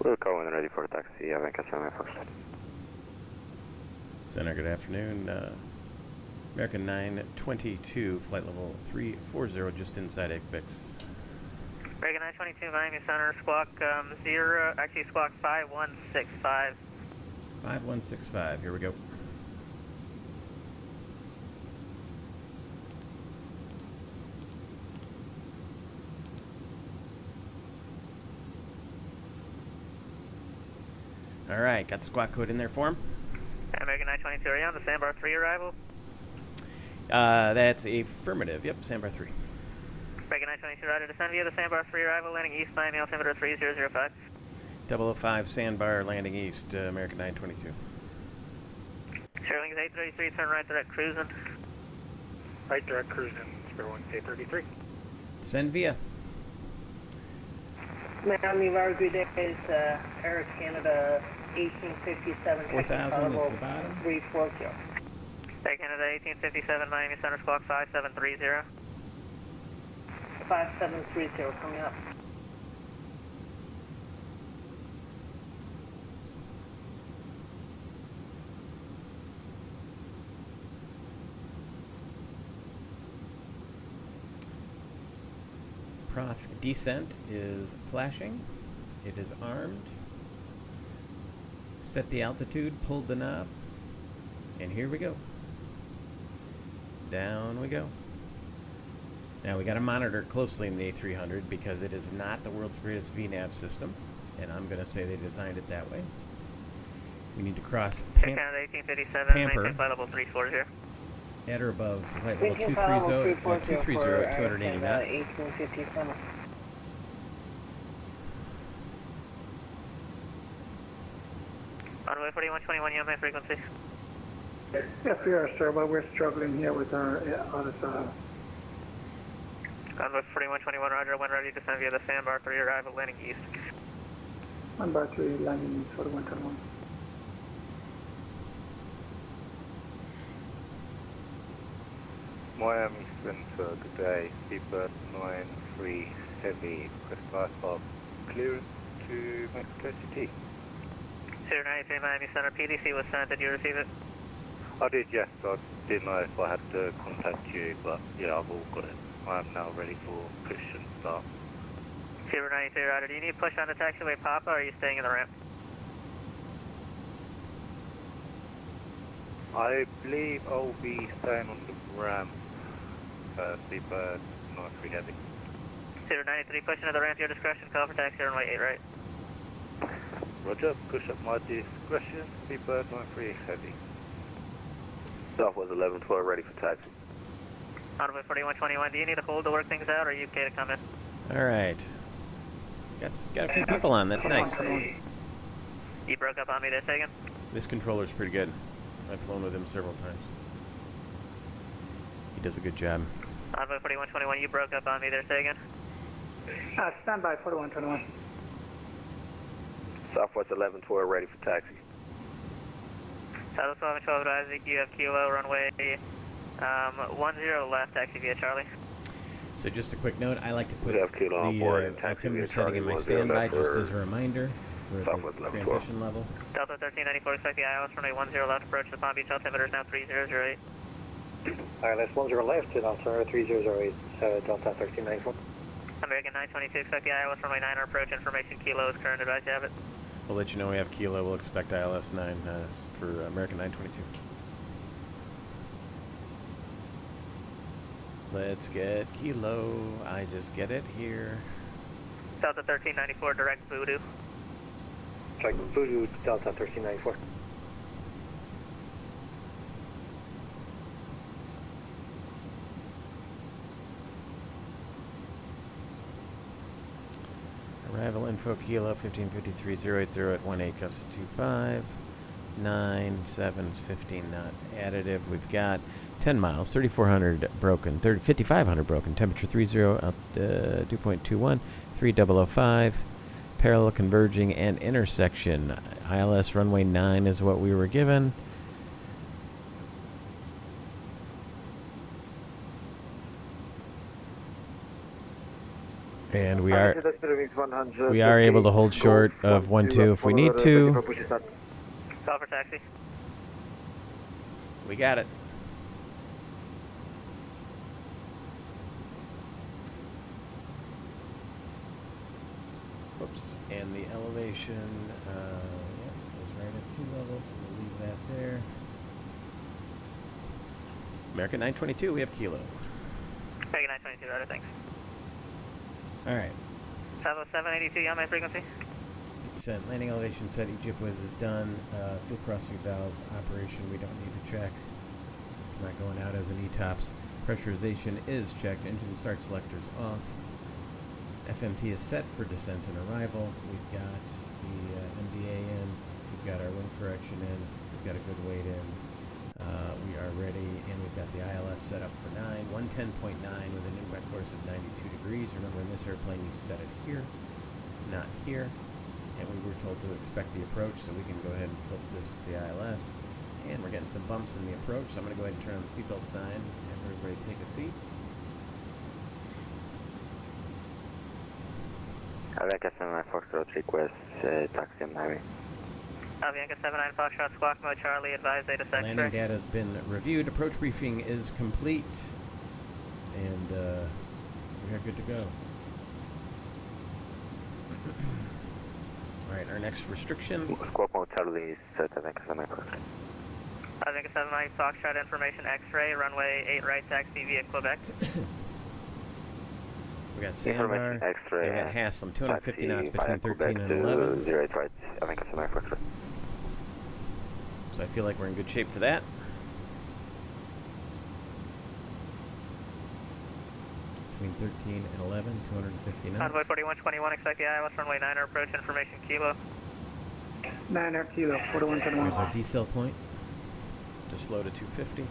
We'll call when ready for taxi. Avianca 7940. Center, good afternoon. American 922, flight level 340, just inside Apex. American 922 Miami Center, squawk squawk 5165. 5165, here we go. All right, got the squawk code in there for him. American 922, are you on the Sandbar 3 arrival? That's affirmative. Yep, Sandbar 3. American 922, roger, descend via the Sandbar 3 arrival, landing east Miami, altimeter 3005. 005 Sandbar, landing east, American 922. Sherwing's 833, turn right direct cruising. Right direct cruising, Sherwing's 833. Send via. Miami, very good day. Is Air Canada 1857. 4000 is the bottom. 340. Air Canada 1857, Miami Center, squawk 5730. 5730 coming up. Prof descent is flashing. It is armed. Set the altitude, pulled the knob, and here we go. Down we go. Now we got to monitor closely in the A300 because it is not the world's greatest VNAV system, and I'm going to say they designed it that way. We need to cross Air Canada 1857, maintain flight level 340. at or above flight level 230 at 280 knots. 1857. Runway 4121, UMA frequency. Yes, we are, sir, but we're struggling here with our other side. Runway 4121, roger, when ready, descend via the Sandbar 3 arrival, landing east. Number 3, landing east, 4121. Miami Center, good day. Seabird 93 Heavy, request flight of clearance to Mexico City. 093 Miami Center, PDC was sent, did you receive it? I did, yes. I didn't know if I had to contact you, but yeah, I've all got it. I am now ready for push and start. 093, roger, do you need push on the taxiway Papa, or are you staying in the ramp? I believe I'll be staying on the ramp. Seabird 93 Heavy. 093, push into the ramp, your discretion, call for taxi, runway 8 right. Roger, push up my discretion. Seabird 93 Heavy. Southwest 1112 ready for taxi. Runway 4121, do you need a hold to work things out, or are you okay to come in? All right. Got a few people on. That's nice. You broke up on me there, Sagan? This controller's pretty good. I've flown with him several times. He does a good job. Runway 4121, you broke up on me there, Sagan? Stand by, 4121. Southwest 1112 ready for taxi. Southwest 1112, advise you have kilo, runway 10 left, taxi via Charlie. So just a quick note, I like to put We have kilo on board and the taxi altimeter via setting in Charlie my 10 standby just for as a reminder for Southwest the 1112. transition level. Delta 1394, expect the ILS runway 10 left, approach the Palm Beach, altimeter is now 3008. ILS 10 left, and altimeter 3008, Delta 1394. American 922, expect the ILS runway 9 approach, information kilo is current, advise you have it. We'll let you know we have kilo. We'll expect ILS 9 for American 922. Let's get kilo. I just get it here. Delta 1394, direct Voodoo. Strike Voodoo, Delta 1394. Arrival info kilo 1553080 at 18 gust 25. 97's 15 knot additive. We've got 10 miles, 3,400 broken, 5,500 broken, temperature 30, up 2.21, 3005, parallel converging and intersection. ILS runway 9 is what we were given. And we are able to hold short of 1-2 if we need to. Call for taxi. We got it. Oops. And the elevation is right at sea level, so we'll leave that there. American 922, we have kilo. American 922, right, thanks. All right. Bravo 782, YAMA frequency. Descent, landing elevation set, EgyptWiz is done. Fuel crossing valve operation, we don't need to check. It's not going out as an ETOPS. Pressurization is checked. Engine start selectors off. FMT is set for descent and arrival. We've got the MDA in. We've got our wind correction in. We've got a good weight in. We are ready, and we've got the ILS set up for 110.9 with an inlet course of 92 degrees. Remember, in this airplane, you set it here, not here. And we were told to expect the approach, so we can go ahead and flip this to the ILS. And we're getting some bumps in the approach, so I'm going to go ahead and turn on the seatbelt sign and have everybody take a seat. Avianca 79 Foxtrot request taxi on highway. Avianca 79 Foxtrot squawk mode Charlie, advise data X-ray. Landing data has been reviewed. Approach briefing is complete. And we are good to go. Alright, our next restriction. Squawk mode Charlie set Avianca 79 Foxtrot. Avianca 79 Foxtrot information X-ray, runway 8 right taxi via Quebec. We got Sandbar. X-ray. We got Haslam, 250 knots between 13 and 11. 08 right, Avianca 79 Foxtrot. So I feel like we're in good shape for that. Between 13 and 11, 250 knots. Convoy 4121, expect the ILS runway 9 approach information kilo. 9 kilo, 4121. Here's our decel point. Just slow to 250.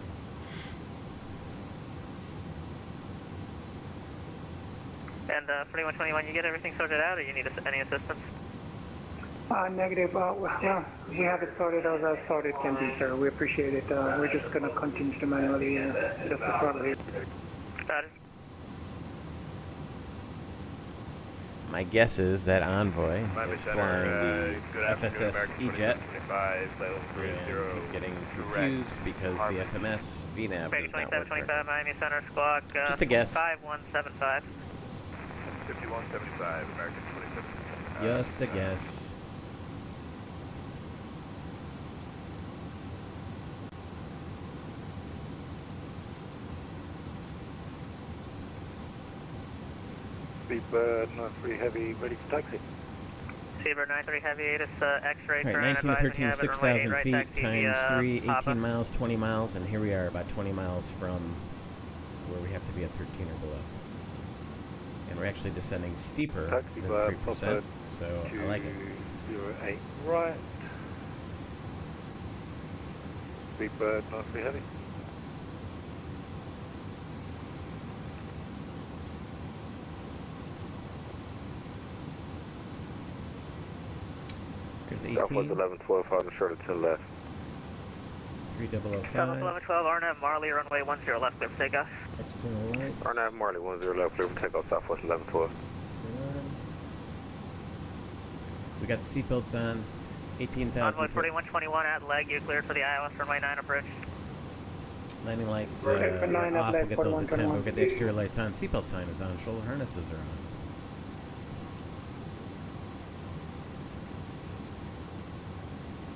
And 4121, you get everything sorted out, or you need any assistance? Negative. Well, we have it sorted as sorted can be, sir. We appreciate it. We're just going to continue to manually adjust the throttle here. Got it. My guess is that Envoy is flying the FSS E-Jet. And he's getting confused because the FMS VNAV does not work. 2725 Miami Center squawk. Just a guess. 5175. 5175, American 27. Just a guess. Speedbird 93 Heavy, ready for taxi. Seabird 93 Heavy, it's X-ray All right, 1913, 6,000 feet times 3, 18 miles, 20 miles, and here we are about 20 miles from where we have to be at 13 or below. And we're actually descending steeper Taxi than bar, 3%, so I like it. 08 right. Speedbird 93 Heavy. Here's Southwest 18, 1112, I'm sure to the left. 3005, Southwest 1112, RNAV Marley, runway 10 left, clear for takeoff. external lights. RNAV Marley 10 left, clear for takeoff, Southwest 1112. We got the seatbelts on. 18,000 Convoy feet. 4121 at leg, you're cleared for the ILS runway 9 approach. Landing lights Okay, for 9 off. at We'll leg, get those at 10. 4121. We'll get the exterior lights on. Seatbelt sign is on. Shoulder harnesses are on.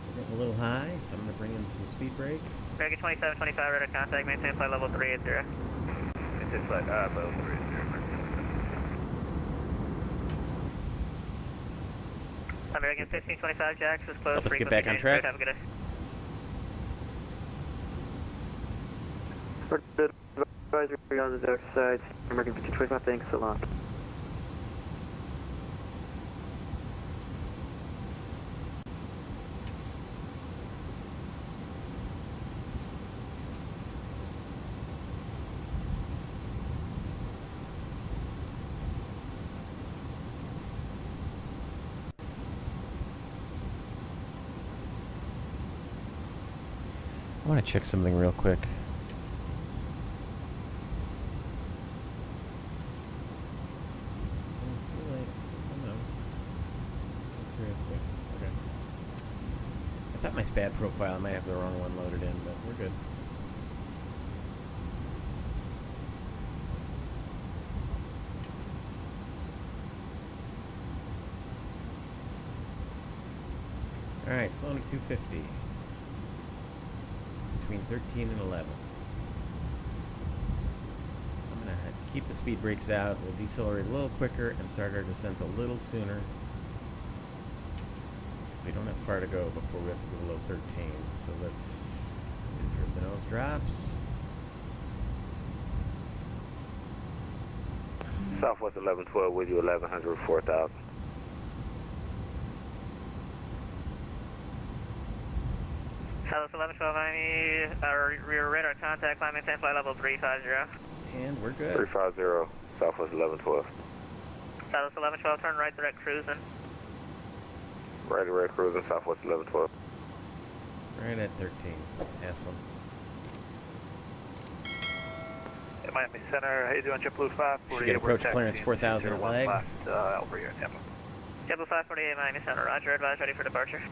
We're getting a little high, so I'm going to bring in some speed brake. American 2725, radar contact, maintain flight level 380. Maintain flight level 380. American 1525, Jax is closed. Help us get frequency back on change, track. Have a good day. Advisory on the dark side, American 1525, thanks so long. want to check something real quick. I feel like, oh no, this is 306. Okay. I thought my SPAD profile, I might have the wrong one loaded in, but we're good. Alright, slowing to 250. Between 13 and 11. I'm going to keep the speed brakes out. We'll decelerate a little quicker and start our descent a little sooner. So we don't have far to go before we have to go below 13. So let's improve the nose drops. Southwest 1112 with you, 1100, 4000. Southwest 1112 Miami, rear radar contact, climb maintain flight level 350. And we're good. 350, Southwest 1112. Southwest 1112, turn right direct cruising. Right direct cruising, Southwest 1112. Right at 13. Awesome. Miami Center, how you doing, JetBlue 548? Should get approach clearance 4,000 at leg. Over here, Tampa. JetBlue 548 Miami Center, roger, advise ready for departure.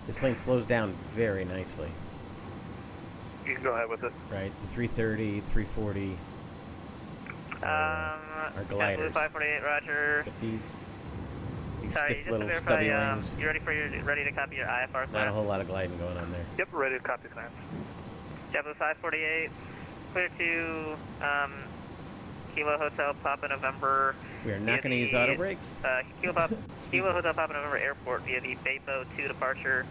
This plane slows down very nicely. You can go ahead with it. Right, the 330, 340 are gliders. JetBlue 548, roger. But these Sorry, stiff just to little verify, stubby wings. you ready to copy your IFR Not a clearance? whole lot of gliding going on there. Yep, ready to copy clearance. JetBlue 548, clear to Kilo Hotel Papa November. We are not going to use auto brakes. Kilo Hotel Papa November Airport via the Bepo 2 departure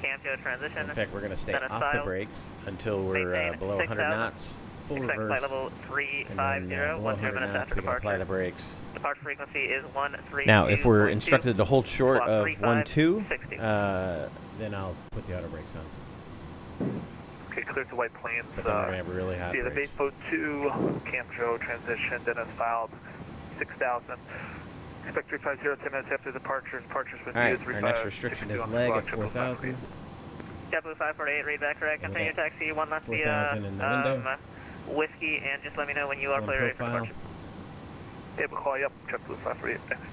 Canto transition. In fact, we're going to stay Then off the style. brakes until we're Maintain below 100 6,000. knots. Full Expect reverse. flight level And 350, then below 10 100 minutes knots, after we can apply the departure. brakes. Departure frequency is 132. Now, if we're instructed to hold short Block of 3560. 1-2, then I'll put the auto brakes on. Okay, clear to White Plains. But then we're going to have really hot Via the brakes. Bepo 2, Camtro transition, then it's filed 6,000. Expect 350, 10 minutes after departure. Departures with Alright, you, our next restriction is leg at 4,000. JetBlue 548, read back correct. And we Continue got taxi, one left 4,000 in the window. Whiskey, and just let me know when you Still are in clear ready for profile. departure. Yeah, we'll call you up, JetBlue 548. Thanks.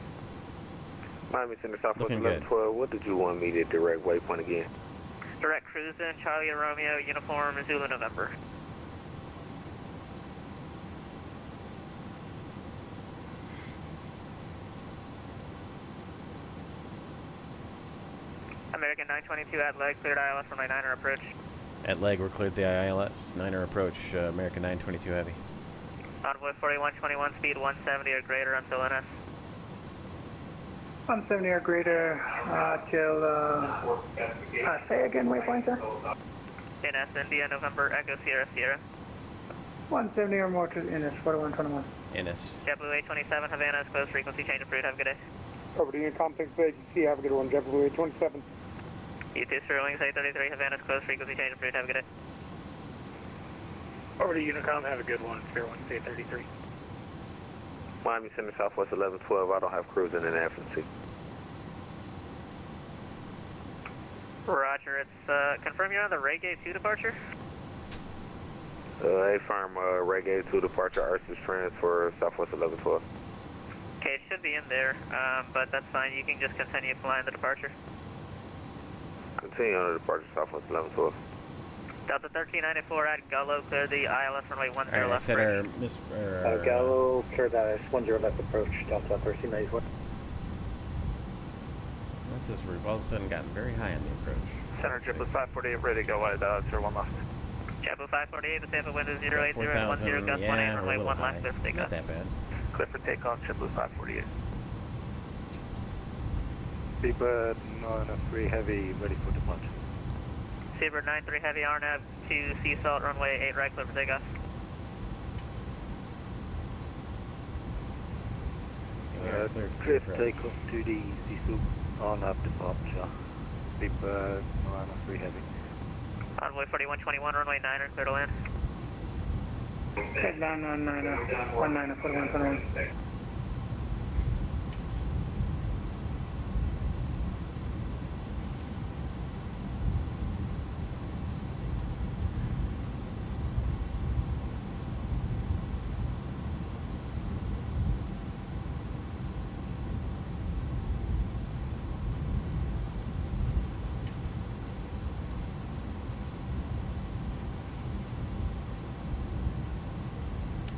Miami Center, Southwest Looking good. 1112. What did you want me to direct waypoint again? Direct cruising, Charlie Romeo, uniform, Zulu November. American 922 at leg, cleared ILS for my 9er approach. At leg, we're cleared the ILS. 9er approach, American 922 Heavy. Envoy 4121, speed 170 or greater until NS. 170 or greater till, say again, waypoint, sir? NS, India, November, Echo, Sierra, Sierra. 170 or more to NS 4121. NS. JetBlue 827, Havana, is closed, frequency change approved, have a good day. Over to Unicom, thanks for agency, have a good one, JetBlue 827. You too, Sterling's 833, Havana, is closed, frequency change approved, have a good day. Over to Unicom, have a good one, Fairwind 833. Miami Center, Southwest 1112. I don't have cruising in absentee. Roger, it's, confirm you're on the Reggae 2 departure? Affirm Reggae 2 departure, Ursus trans for Southwest 1112. Okay, it should be in there, but that's fine, you can just continue flying the departure. Continue on the departure, Southwest 1112. Delta 1394 at Gullo, clear the ILS runway 10 Alright, I left set approach. our Gallo, clear that 10 left approach, Delta 1394. This is we've all of a sudden gotten very high on the approach. Center, Let's see. JetBlue 548, ready to go wide, 01 left. JetBlue 548, the Tampa wind is Got 080 4,000, 10, gust 18, yeah, we're a runway little 1 high. left, clear for takeoff. Not that bad. Clear for takeoff, JetBlue 548. Seabird 903 Heavy, ready for departure. Seabird 93 Heavy, RNAV to Sea Salt, runway 8 right, clear for takeoff. We are cleared for Clear approach. takeoff to the CSUP on up departure. Seabird 903 Heavy. Envoy 4121, runway 9er, clear to land. Headline on 19 4121.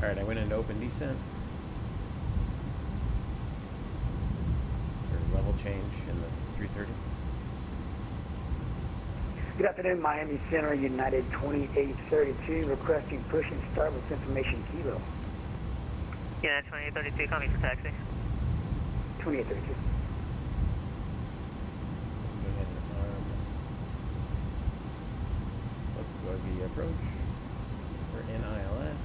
Alright, I went into open descent. Or level change in the 330. Good afternoon, Miami Center, United 2832, requesting push and start with information kilo. United 2832, call me for taxi. 2832. Go ahead and arm. Bogey approach. We're in ILS.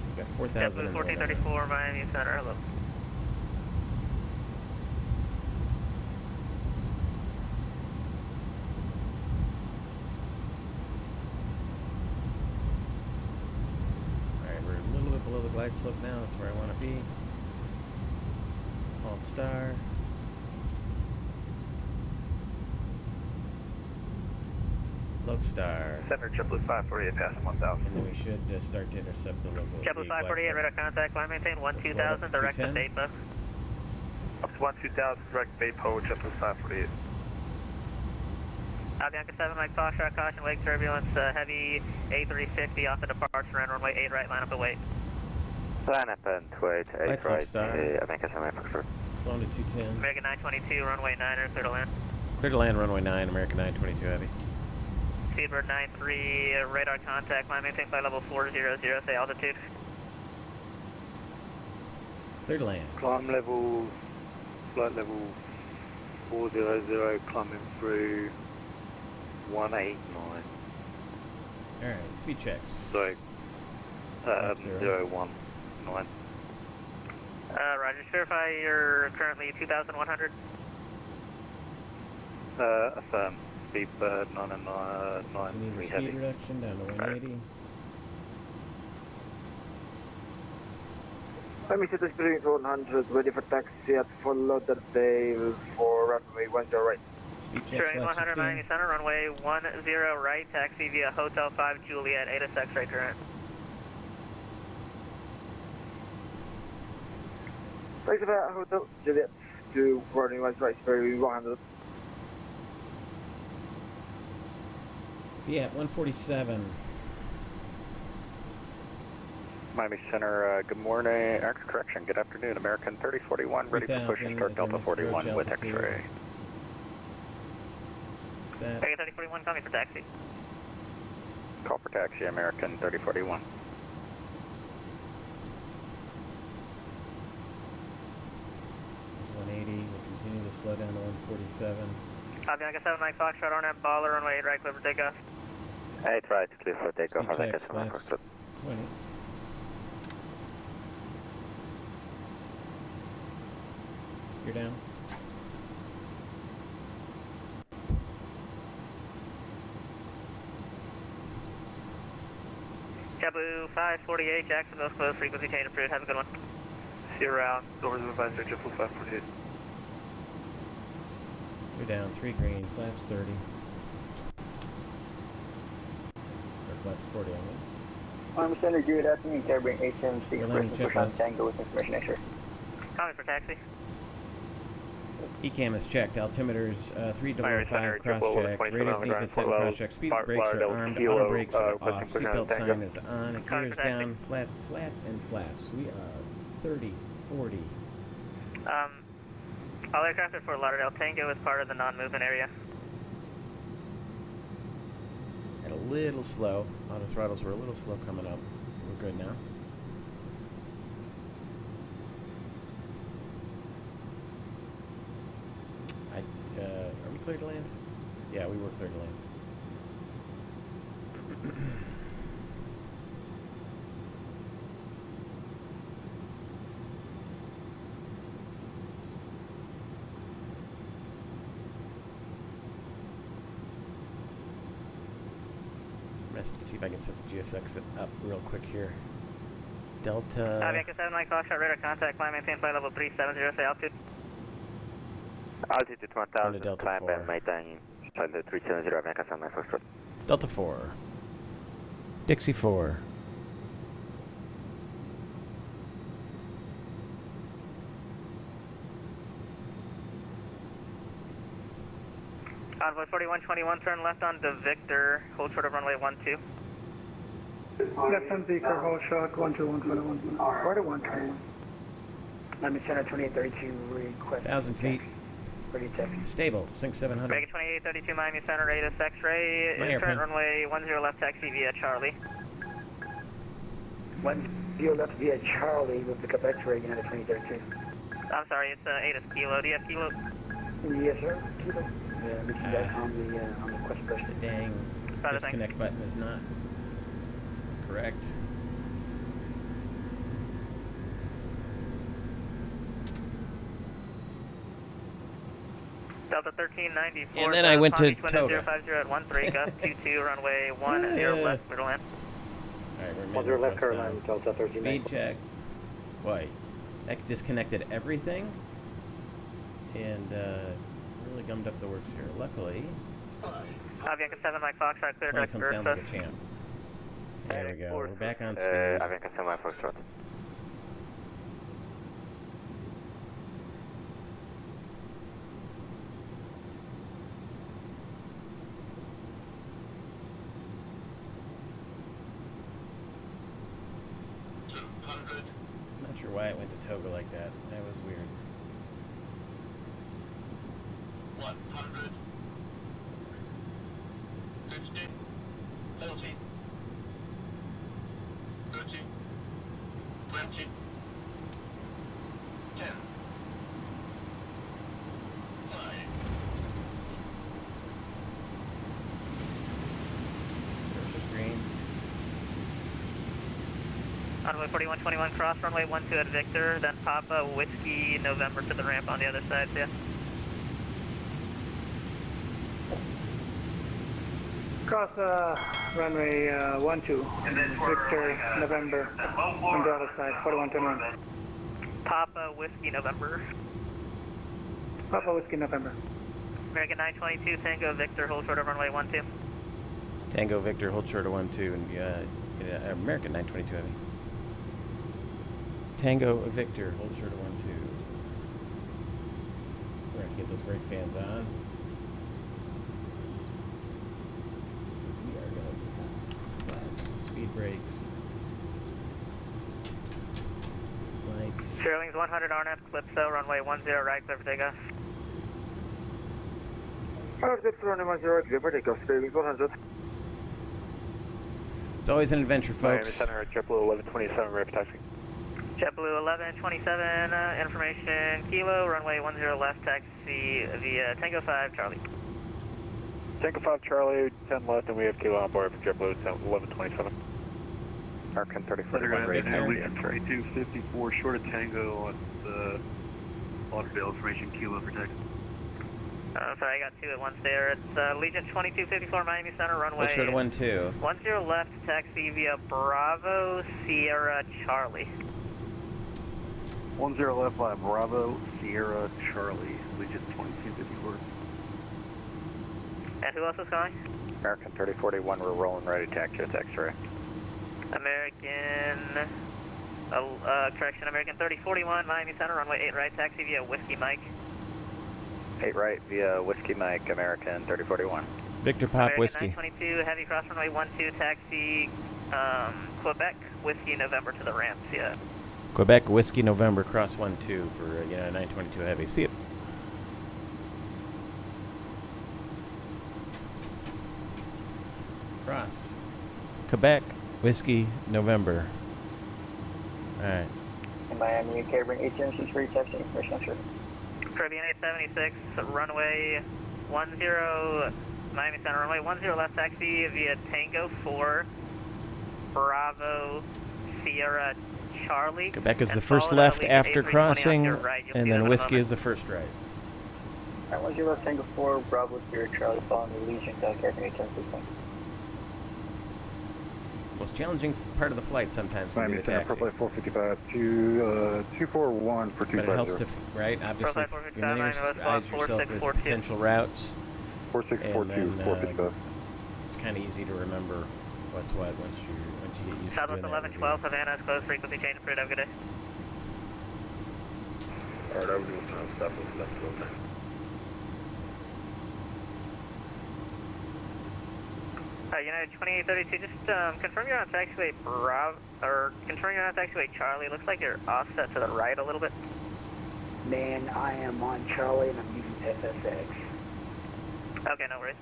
We've got 4,000 in the 1434, Miami Center, hello. Alright, we're a little bit below the glide slope now. That's where I want to be. Alt star. Star. Center JetBlue 548, passing 1,000. And then we should start to intercept the local. JetBlue 548, radar contact, line maintain 12000, direct to Takeoff. Up to 12000, direct Bay Po, JetBlue 548. Bianca 7, Mike Foxtrot, caution, wake turbulence, heavy A350 off the departure, and runway 8 right, line up and wait. Line up and wait, 8 right, star. American 7, Slow to 210. American 922, runway 9, clear to land. Clear to land, runway 9, American 922 heavy. Seabird 93, radar contact, line maintain flight level 400, say altitude. Clear to land. Climb level, flight level 400, climbing through 189. Alright, speed checks. So, 019. Roger, just verify you're currently 2100. Affirm. Speed bird So we need a 993 speed heavy. reduction down to 180. Let me set the speed 100, ready for taxi at Fort Lauderdale for runway 10 right. Speed checks Turning left 100 15. Miami Center, runway 10 right, taxi via Hotel 5 Juliet, ATIS X-ray current. Taxi via Hotel Juliet to runway 10 right, very 100. Fiat 147. Miami Center, good morning, correction, good afternoon, American 3041, ready for push and start is our Delta missed 41 approach with altitude. X-ray. Set. American 3041, call me for taxi. Call for taxi, American 3041. There's 180. We'll continue to slow down to 147. Bianca 7, Mike Foxtrot, RNM Baller, runway 8 right, clear for takeoff. 8 right, clear for takeoff, Speed American checks 7. left 20. You're down. JetBlue 548, Jacksonville's close, frequency change approved, have a good one. See you around, doors of advisor, JetBlue 548. You're down. 3 green. Flaps 30. Or flaps 40 on it. Miami Center, good afternoon, Caribbean HMC, We're landing push on checklist. Tango with information X-ray. Call me for taxi. ECAM is checked. Altimeters Miami 305 Center, cross JetBlue check. 27 Radars on the need to ground, set Fort cross check. Speed brakes are armed. Kilo, Auto brakes are requesting off. push Seatbelt Tango. sign is on. Gears down. Flats, slats, and flaps. We are 30, 40. All aircraft at Fort Lauderdale. Tango is part of the non-movement area. And a little slow. Auto throttles were a little slow coming up. We're good now. Are we clear to land? Yeah, we were clear to land. Let's see if I can set the GSX up real quick here. Delta. Bianca 7, Mike Foxtrot, radar contact, line maintain flight level 370, say altitude. Altitude 1000, Delta climb 4. and maintain flight 370, American 7, Foxtrot. Delta 4. Dixie 4. Envoy 4121, turn left onto Victor, hold short of runway 12. Left on Victor, hold short, 12121. 4121. Miami Center 2832, request. 1,000 feet. Ready taxi. Stable, sync 700. American 2832, Miami Center, Radis X-ray, My current airplane. runway 10 left taxi via Charlie. 10 left via Charlie with pickup X-ray, United 2032. I'm sorry, it's ATIS Kilo. Do you have Kilo? Yes, sir. Kilo. Yeah, we see that on the quest The person. dang Roger, disconnect button is not correct. Delta 1394. And then I went to Palm Beach, Toga. 050 at 13, gust 22, runway 10 left, clear to land. Alright, we're 10 mid left, Carolina, Delta 13. Speed check. Boy, that disconnected everything and really gummed up the works here. Luckily, Avianca 7, Mike Foxtrot, clear plane direct comes down like a Versa. champ. There we go. We're back on speed. Avianca 7, Mike Foxtrot. Not sure why it went to Toga like that. That was weird. 100. 50. 40. 30. 20. 10. 5. Versus green. Runway 4121, cross runway 12 at Victor, then Papa Whiskey November to the ramp on the other side, yeah. Cross runway 12, Victor, November, on the other side, 4121. Papa Whiskey November. Papa Whiskey, November. American 922, Tango Victor, hold short of runway 12. Tango Victor, hold short of 12, and American 922 heavy. Tango Victor, hold short of 12. We're going to get those brake fans on. We are going to have speed brakes. Lights. Sterling's 100 RNF, Calypso, runway 10 right, clear for takeoff. runway 10, clear for takeoff, Sterling 100. It's always an adventure, Miami folks. Center, JetBlue 1127, ready for taxi. JetBlue 1127, information, Kilo, runway 10 left, taxi via Tango 5, Charlie. Tango 5 Charlie, 10 left, and we have Kilo on board for JetBlue 1127. American 3041, ready for taxi. 3254, short of Tango on the Lauderdale information, Kilo for taxi. Sorry, I got two at once there. It's Legion 2254, Miami Center, runway Hold short of 12. 10 left, taxi via Bravo, Sierra, Charlie. 10 left by Bravo, Sierra, Charlie, Legion 2254. And who else is calling? American 3041, we're rolling ready to taxi at X-ray. American, American 3041, Miami Center, runway 8 right, taxi via Whiskey Mike. 8 right via Whiskey Mike, American 3041. Victor Pop American Whiskey. 922, heavy cross runway 12, taxi Quebec, Whiskey November to the ramps, yeah. Quebec Whiskey November, cross 12 for 922 heavy. See it. Cross. Quebec Whiskey November. Alright. In Miami, UK, bring ATMC free taxi information, sure. Caribbean 876, runway 10, Miami Center, runway 10 left, taxi via Tango 4, Bravo, Sierra, Charlie. Quebec is and the first follow that left Legion after A320 on crossing, your right. You'll and see then them in a Whiskey moment. is the first right. Alright, 10 left, Tango 4, Bravo, Sierra, Charlie, following the Legion, Caribbean 876. Most challenging part of the flight sometimes can be Miami the Center, taxi. Purple 455, 241 for But it helps 250. to, right? Obviously, Profile 455, familiarize yourself with 4642. potential routes. 4642, And then, 455. It's kind of easy to remember what's what once you get used Southwest to doing that. 1112, Havana is closed, frequency change approved, have a good day. Alright, over to Southwest left, United 2832, just confirm you're on taxiway confirm you're on taxiway Charlie. Looks like you're offset to the right a little bit. Man, I am on Charlie and I'm using SSX. Okay, no worries.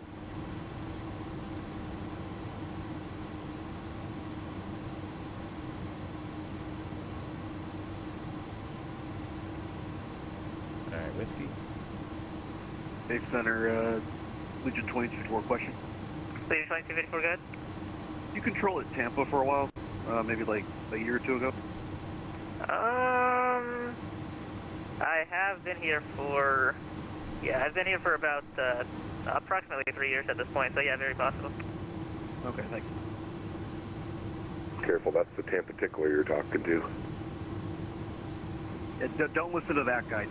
All right, whiskey. Dave Center, Legion 2254 question. Legion 2254, go ahead. You control at Tampa for a while, maybe like a year or two ago? I have been here for, I've been here for about approximately 3 years at this point, so yeah, very possible. Okay, thanks. Careful, that's the Tampa tickler you're talking to. Yeah, don't listen to that guy. I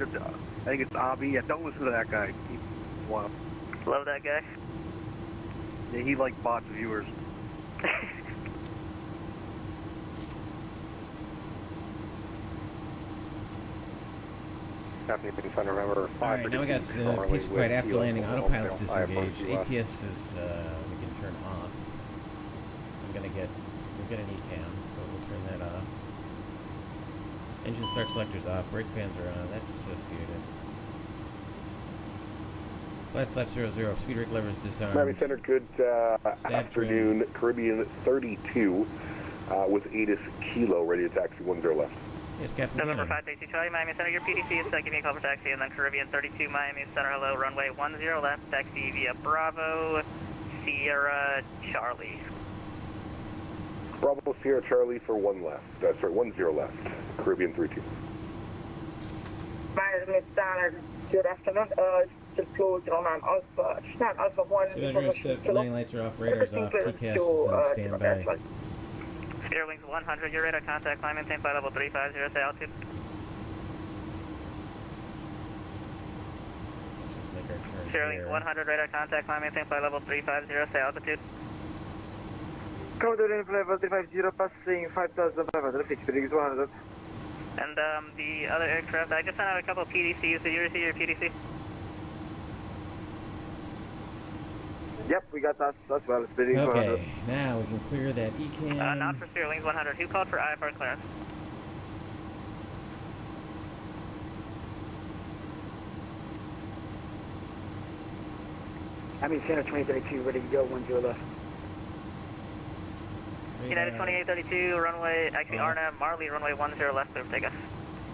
think it's Avi. Yeah, don't listen to that guy. He's wild. Love that guy. Yeah, he like bots viewers. Alright, now we got piece of quiet after landing, autopilot's disengaged, ATS is, we can turn off. We'll get an ECAM, but we'll turn that off. Engine start selector's off, brake fans are on, that's associated. Flat slap 00, speed brake levers disarmed. Miami Center, good afternoon, trim. Caribbean 32 with ATIS Kilo, ready to taxi 10 left. Yes, Captain. November 5 Taxi Charlie, Miami Center, your PDC is give me a call for taxi, and then Caribbean 32, Miami Center, hello, runway 10 left, taxi via Bravo, Sierra, Charlie. Bravo Sierra Charlie for 1 left, 10 left, Caribbean 32. Miami Center, good afternoon. Just closed on Alpha, Alpha 1. Landing lights are off, radar's off, TCAS is on standby. Sierra Wings 100, your radar contact, climb maintain flight level 350, say altitude. Let's make our turn Sierra Wings here. 100, radar contact, climb maintain flight level 350, say altitude. Commodore level 350, passing 5,500, fixed bearings 100. And the other aircraft, I just sent out a couple of PDCs, did you receive your PDC? Yep, we got that as well, bearings 100. Okay, now we can clear that ECAM. Not for Sierra Wings 100, who called for IFR clearance? Miami Center 2032, ready to go, 10 left. United 2832, runway, actually RNAV Marley, runway 10 left, clear for takeoff.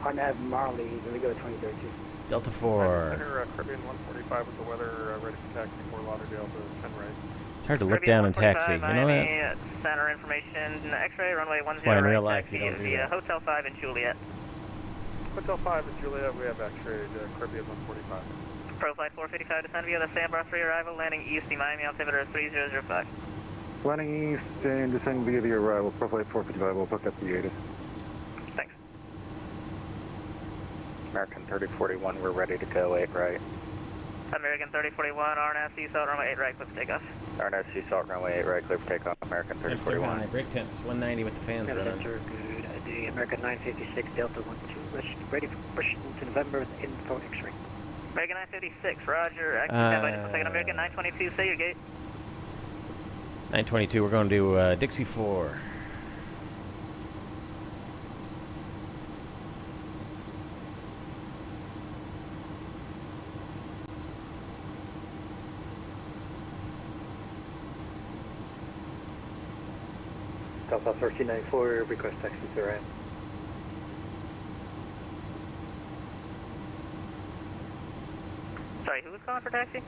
RNAV Marley, ready to go, 2032. Delta 4. Center, Caribbean 145 with the weather ready for taxi for Lauderdale to 10 right. It's hard to look Caribbean down and taxi, you know Miami that? Center information, X-ray, runway 10 That's why in right, real life taxi you don't do via that. Hotel 5 in Juliet. Hotel 5 in Juliet, we have X-ray Caribbean 145. Pro flight 455, descend via the Sandbar 3 arrival, landing EST Miami, altimeter 3005. Landing east and descending via the arrival, Profile 455, we'll pick up the ATIS. Thanks. American 3041, we're ready to go, 8 right. American 3041, RNAV Seasalt, runway 8 right, clear for takeoff. RNAV Seasalt, runway 8 right, clear for takeoff, American Temps are high, brake temps 190 with the fans running. Good. The American 956 Delta 12, ready for push into November info X-ray. American 956, roger. Actually, stand by just a second. American 922, say your gate. 922, we're going to Dixie 4. Delta 1394, request taxi to right. Sorry, who was calling for taxi?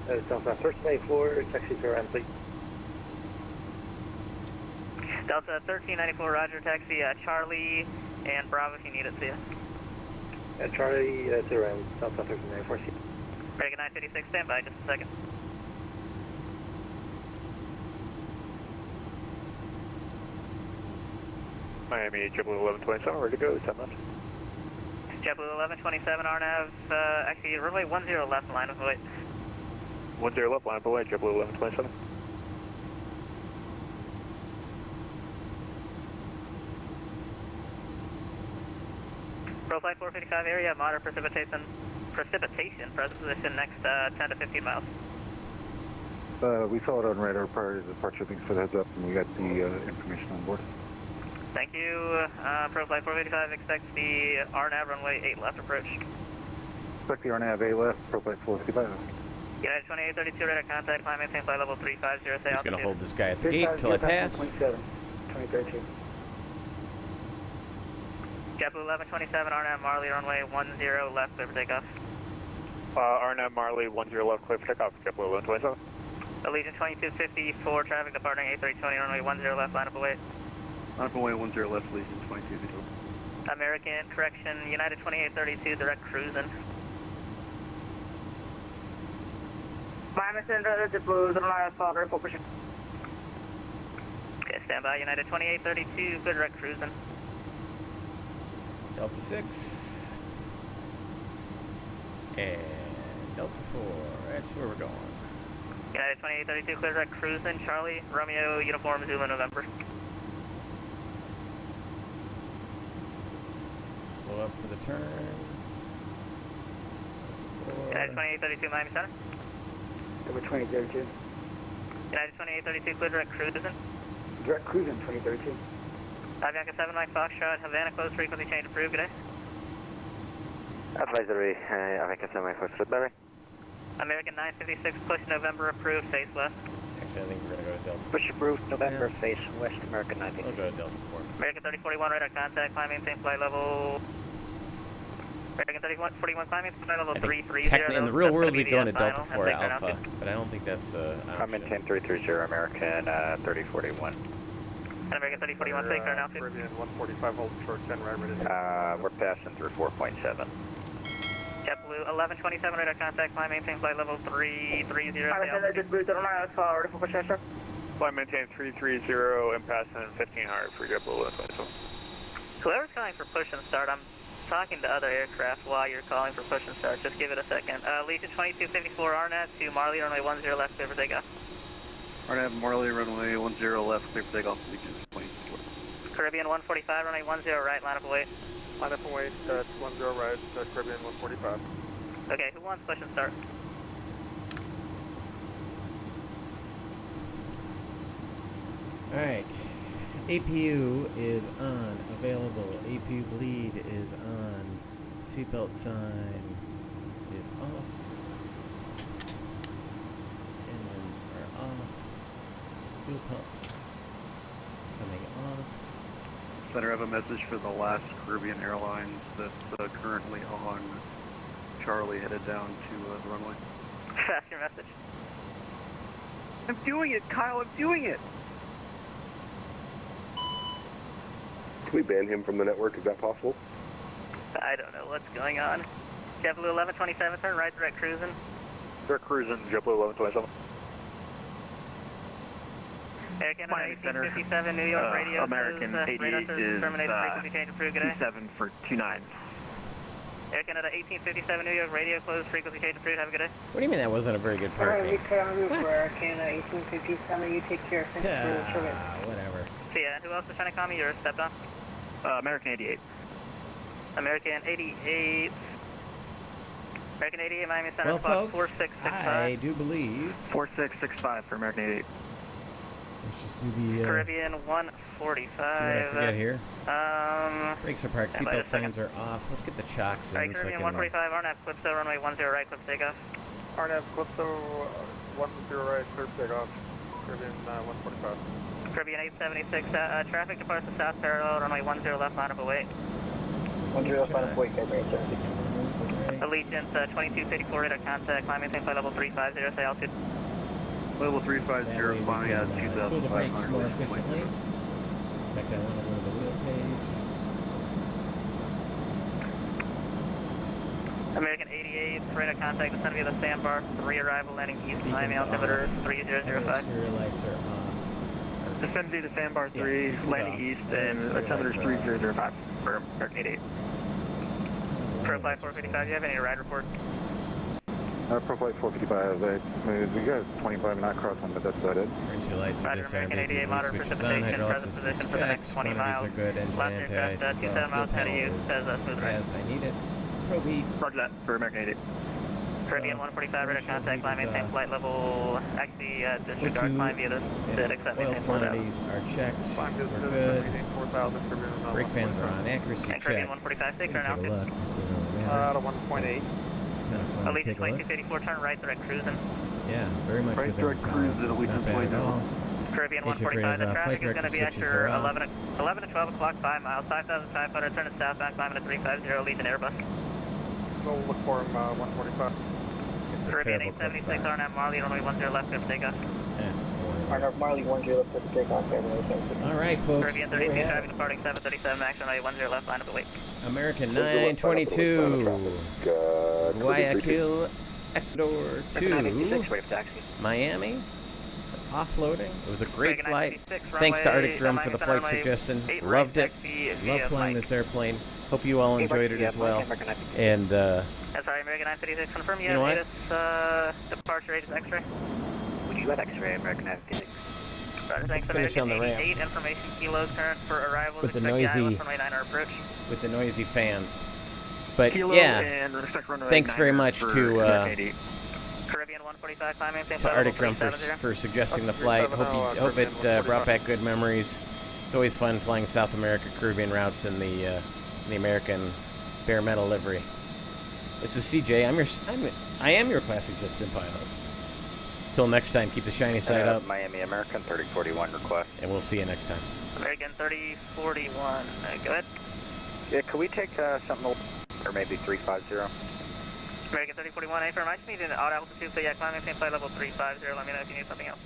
Delta 1394, taxi to right, please. Delta 1394, roger, taxi Charlie and Bravo if you need it, see ya. Charlie to right, Delta 1394, see. American 956, stand by just a second. Miami JetBlue 1127, ready to go, 10 left. JetBlue 1127, RNAV, actually runway 10 left, line of way. 10 left, line of way, JetBlue 1127. Pro flight 455 area, moderate precipitation, present position next 10 to 15 miles. We saw it on radar prior to departure. Thanks for the heads up, and we got the information on board. Thank you. Pro Flight 455, expect the RNAV runway 8 left approach. Expect the RNAV A left, Pro Flight 455. United 2832, radar contact, climb maintain flight level 350, say I'm just going to altitude. hold this guy at the gate until I pass. 27, 2032. JetBlue 1127, RNAV Marley, runway 10 left, clear for takeoff. RNAV Marley 10 left, clear for takeoff. JetBlue 1127. Allegiant 2254, traffic departing A320, runway 10 left, line up await. Line up away 10 left, Allegiant 2254. American, correction, United 2832, direct cruising. Miami Center, JetBlue 09 for pushing. Okay, stand by, United 2832, good direct cruising. Delta 6. And Delta 4. That's where we're going. United 2832, clear direct cruising, Charlie, Romeo, Uniform, Zulu, November. Slow up for the turn. United 2832, Miami Center. Number 2032. United 2832, clear direct cruising. Direct cruising 2032. Avianca 7 Mike Foxtrot, Havana, close frequency change approved, good day. Advisory, Avianca 7 Foxtrot, Barry. American 956, push November approved, face west. Actually, I think we're going to go to Delta 4. Push approved, November, face west, American We'll 956. go to Delta 4. American 3041, radar contact, climb maintain flight level. American 3141, climb maintain flight level 330. Technically, in the real world, we'd go into Delta final. 4 Alpha, but I don't think that's an I'm in option. 10330, American 3041. And American 3041, take turn altitude. Caribbean 145, hold short 10 right ready. We're passing through 4.7. JetBlue 1127, radar contact, climb maintain flight level 330. Miami Center, JetBlue 09 ready for pushing, sir. Flight maintain 330 and passing 1500 for JetBlue 1127. Whoever's calling for push and start, I'm talking to other aircraft while you're calling for push and start. Just give it a second. Legion 2254, RNAV to Marley, runway 10 left, clear for takeoff. RNAV Marley, runway 10 left, clear for takeoff, Allegiant 24. Caribbean 145, runway 10 right, line up await. Line up and wait, 10 right, Caribbean 145. Okay, who wants push and start? Alright. APU is on. Available. APU bleed is on. Seatbelt sign is off. Engines are off. Fuel pumps coming off. Center, I have a message for the last Caribbean Airlines that's currently on Charlie, headed down to the runway. Pass your message. I'm doing it, Kyle, I'm doing it! Can we ban him from the network? Is that possible? I don't know what's going on. JetBlue 1127, turn right, direct cruising. Direct cruising, JetBlue 1127. American Miami Center, 1857, New York radio. American says, 88 radar says is terminated frequency change approved, good day. 27 for 29. Air Canada 1857, New York radio closed, frequency change approved, have a good day. What do you mean that wasn't a very good Alright, parking? we clear on route for Air Canada 1857. You take care. Thanks for the service. Whatever. See ya. Who else is trying to call me? You're stepped on. American 88. American 88. American 88, Miami Center, Well, Fox folks, 4665. I do believe. 4665 for American 88. Let's just do the. Caribbean See what I 145. forget here. Stand Brakes are parked. by Seatbelt a second. signs are off. Let's get the chocks in. Alright, so I Caribbean can, 145, RNAV Calypso, runway 10 right, clip takeoff. RNAV Calypso 10 right, clear for takeoff. Caribbean 145. Caribbean 876, traffic departs the south parallel, runway 10 left, line up await. 10 left, line up await, Caribbean, sir. Allegiant 2254, radar contact, climb maintain flight level 350, say altitude. Level 350, climbing at pull the brakes 2,500. more efficiently. In fact, I want to go to the wheel page. American 88, radar contact, descend via the sandbar, 3 arrival, landing east, Beacons Miami altimeter off. 3005. Exterior lights are off. Descend via the sandbar 3, beacons landing off. east, and altimeter is 3005 for American 88. Pro Flight 455, do you have any ride report? Pro Flight 455, we got 25 knot crossing, but that's about it. Emergency lights are Roger, disarmed. American 88, moderate Switches on. precipitation, Hydraulic present systems position for the next checked. 20 Quantities miles. are good. Engine Last aircraft, anti-ice is 27 off. miles, Fuel heading panel east, is says smooth right. as I need it. Pro beat. Roger that for American 88. Caribbean 145, radar contact, climb, maintain flight level, actually disregard climb via this, did accept Oil maintain 4,000. quantities are checked. Climb We're distance, good. maintain 4,000, Caribbean Brake fans are on. Accuracy And Caribbean check. 145, We take can turn take a out. look. Doesn't really matter. Out of 1.8. It's kind of fun to Allegiant take a look. 2284, turn right, direct cruising. Yeah, very much Right within direct cruise tolerance. at It's not Allegiant bad Flight at now. all. Caribbean HF 145, the radars off. traffic Flight is going to be director at switches your are off. 11 to 12 o'clock, 5 miles, 5,500, turn to southbound, climbing to 350, Allegiant Airbus. We'll look for him, 145. It's a Caribbean terrible clip 876, spot. RNAV Marley, runway 10 left, good for takeoff. Yeah, don't worry about RNAV Marley 10 left for takeoff, February 26. it. All right, folks. 32 There we have traffic departing 737 max runway 10 left, line up the wait. it. American 922. Guayaquil, Ecuador to Miami. Offloading. It was a great flight. Thanks to Arctic Drum for the flight suggestion. Loved it. Love flying this airplane. Hope you all enjoyed it as well. And Sorry, American 956, confirm you know have what? latest departure rate is X-ray. Would you have X-ray, American 956? Roger, thanks. finish American on the ramp. 88 information kilos current for arrival. With the expect noisy- GYE-MIA runway 9 approach. with the noisy fans. But Kilo yeah, and respect runway thanks very 9 much for to Caribbean 145, climb maintain to flight Arctic level Drum 370. for suggesting the flight. Hope it brought back good memories. It's always fun flying South America Caribbean routes in the American bare metal livery. This is CJ. I am your classic jet sim pilot. Till next time, keep the shiny side up, Miami American 3041 request. and we'll see you next time. American 3041, go ahead. Yeah, could we take something or maybe 350? American 3041, A firm. I just need an odd altitude, so yeah, climb maintain flight level 350. Let me know if you need something else.